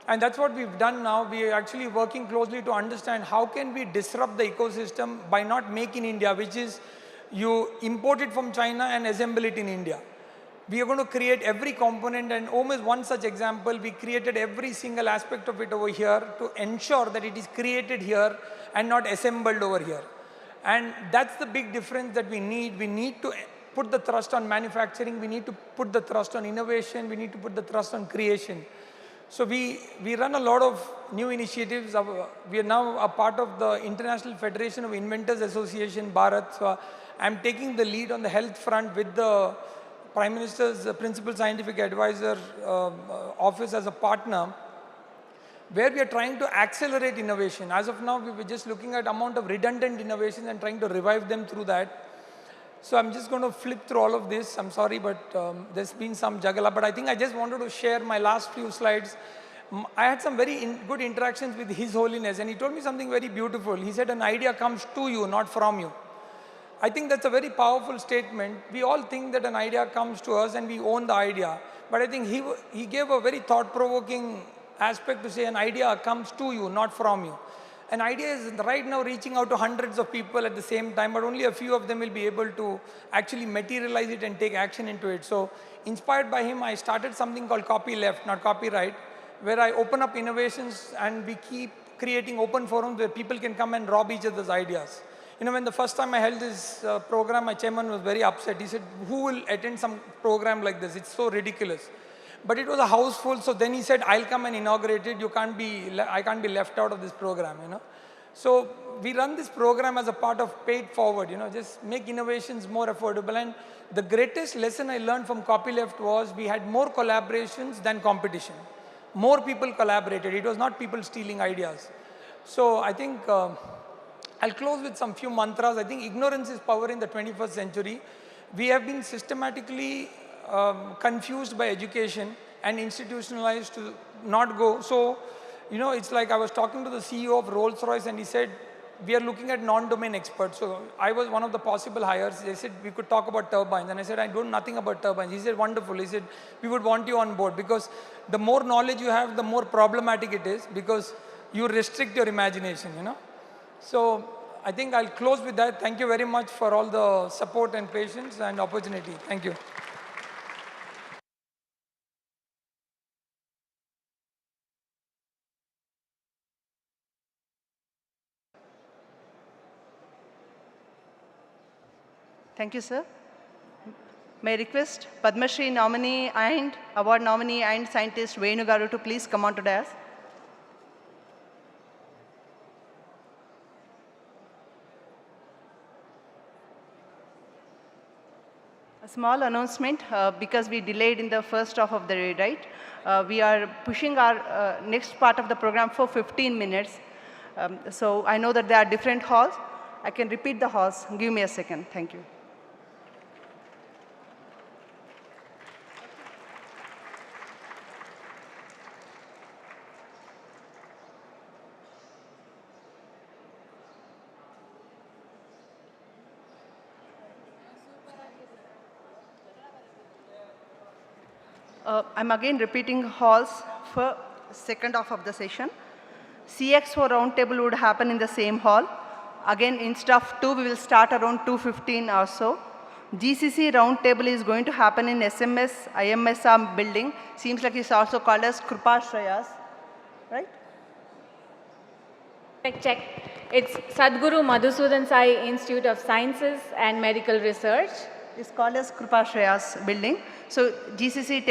And that's what we've done now. We are actually working closely to understand how can we disrupt the ecosystem by not make in India, which is you import it from China and assemble it in India. We are going to create every component, and OM is one such example. We created every single aspect of it over here to ensure that it is created here and not assembled over here. And that's the big difference that we need. We need to put the thrust on manufacturing. We need to put the thrust on innovation. We need to put the thrust on creation. So we run a lot of new initiatives. We are now a part of the International Federation of Inventors Association, Bharat. So I'm taking the lead on the health front with the Prime Minister's Principal Scientific Advisor Office as a partner, where we are trying to accelerate innovation. As of now, we were just looking at amount of redundant innovations and trying to revive them through that. So I'm just going to flip through all of this. I'm sorry, but there's been some juggle up. But I think I just wanted to share my last few slides. I had some very good interactions with His Holiness, and he told me something very beautiful. He said, an idea comes to you, not from you. I think that's a very powerful statement. We all think that an idea comes to us and we own the idea. But I think he gave a very thought-provoking aspect to say an idea comes to you, not from you. An idea is right now reaching out to hundreds of people at the same time, but only a few of them will be able to actually materialize it and take action into it. So inspired by him, I started something called Copyleft, not copyright, where I open up innovations and we keep creating open forums where people can come and rob each other's ideas. You know, when the first time I held this program, my chairman was very upset. He said, who will attend some program like this? It's so ridiculous. But it was a house full, so then he said, I'll come and inaugurate it. I can't be left out of this program, you know. So we run this program as a part of Paid Forward, you know, just make innovations more affordable. And the greatest lesson I learned from Copyleft was we had more collaborations than competition. More people collaborated. It was not people stealing ideas. So I think I'll close with some few mantras. I think ignorance is power in the 21st century. We have been systematically confused by education and institutionalized to not go. So, you know, it's like I was talking to the CEO of Rolls-Royce and he said, we are looking at non-domain experts. So I was one of the possible hires. They said, we could talk about turbines. And I said, I don't know nothing about turbines. He said, wonderful. He said, we would want you on board because the more knowledge you have, the more problematic it is because you restrict your imagination, you know. So I think I'll close with that. Thank you very much for all the support and patience and opportunity. Thank you. Thank you, sir. May I request Padma Shri nominee and award nominee and scientist Venu Garu to please come on to dais. A small announcement, because we delayed in the first half of the day, right? We are pushing our next part of the program for 15 minutes. So I know that there are different halls. I can repeat the halls. Give me a second. Thank you. I'm again repeating halls for second half of the session. CX4 roundtable would happen in the same hall. Again, instead of 2, we will start around 2:15 or so. GCC roundtable is going to happen in SMS IMSR building. Seems like it's also called as Krupashrayas, right? Check. It's Sadhguru Madhusudan Sai Institute of Sciences and Medical Research. It's called as Krupashrayas building. So GCC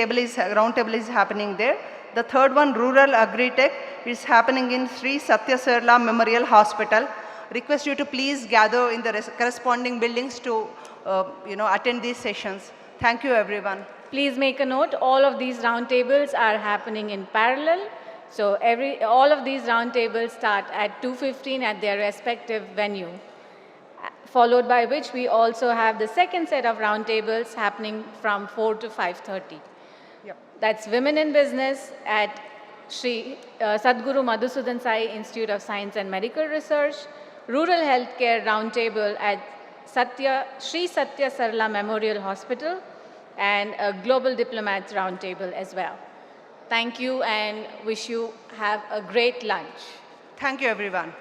round table is happening there. The third one, Rural Agri-Tech, is happening in Sri Sathya Memorial Hospital. Request you to please gather in the corresponding buildings to attend these sessions. Thank you, everyone. Please make a note, all of these roundtables are happening in parallel. So all of these roundtables start at 2:15 at their respective venue, followed by which we also have the second set of roundtables happening from 4 to 5:30. Yep. That's Women in Business at Sri Sadhguru Madhusudan Sai Institute of Science and Medical Research, Rural Healthcare Roundtable at Sri Sathya Sarla Memorial Hospital, and a Global Diplomats Roundtable as well. Thank you and wish you have a great lunch. Thank you, everyone.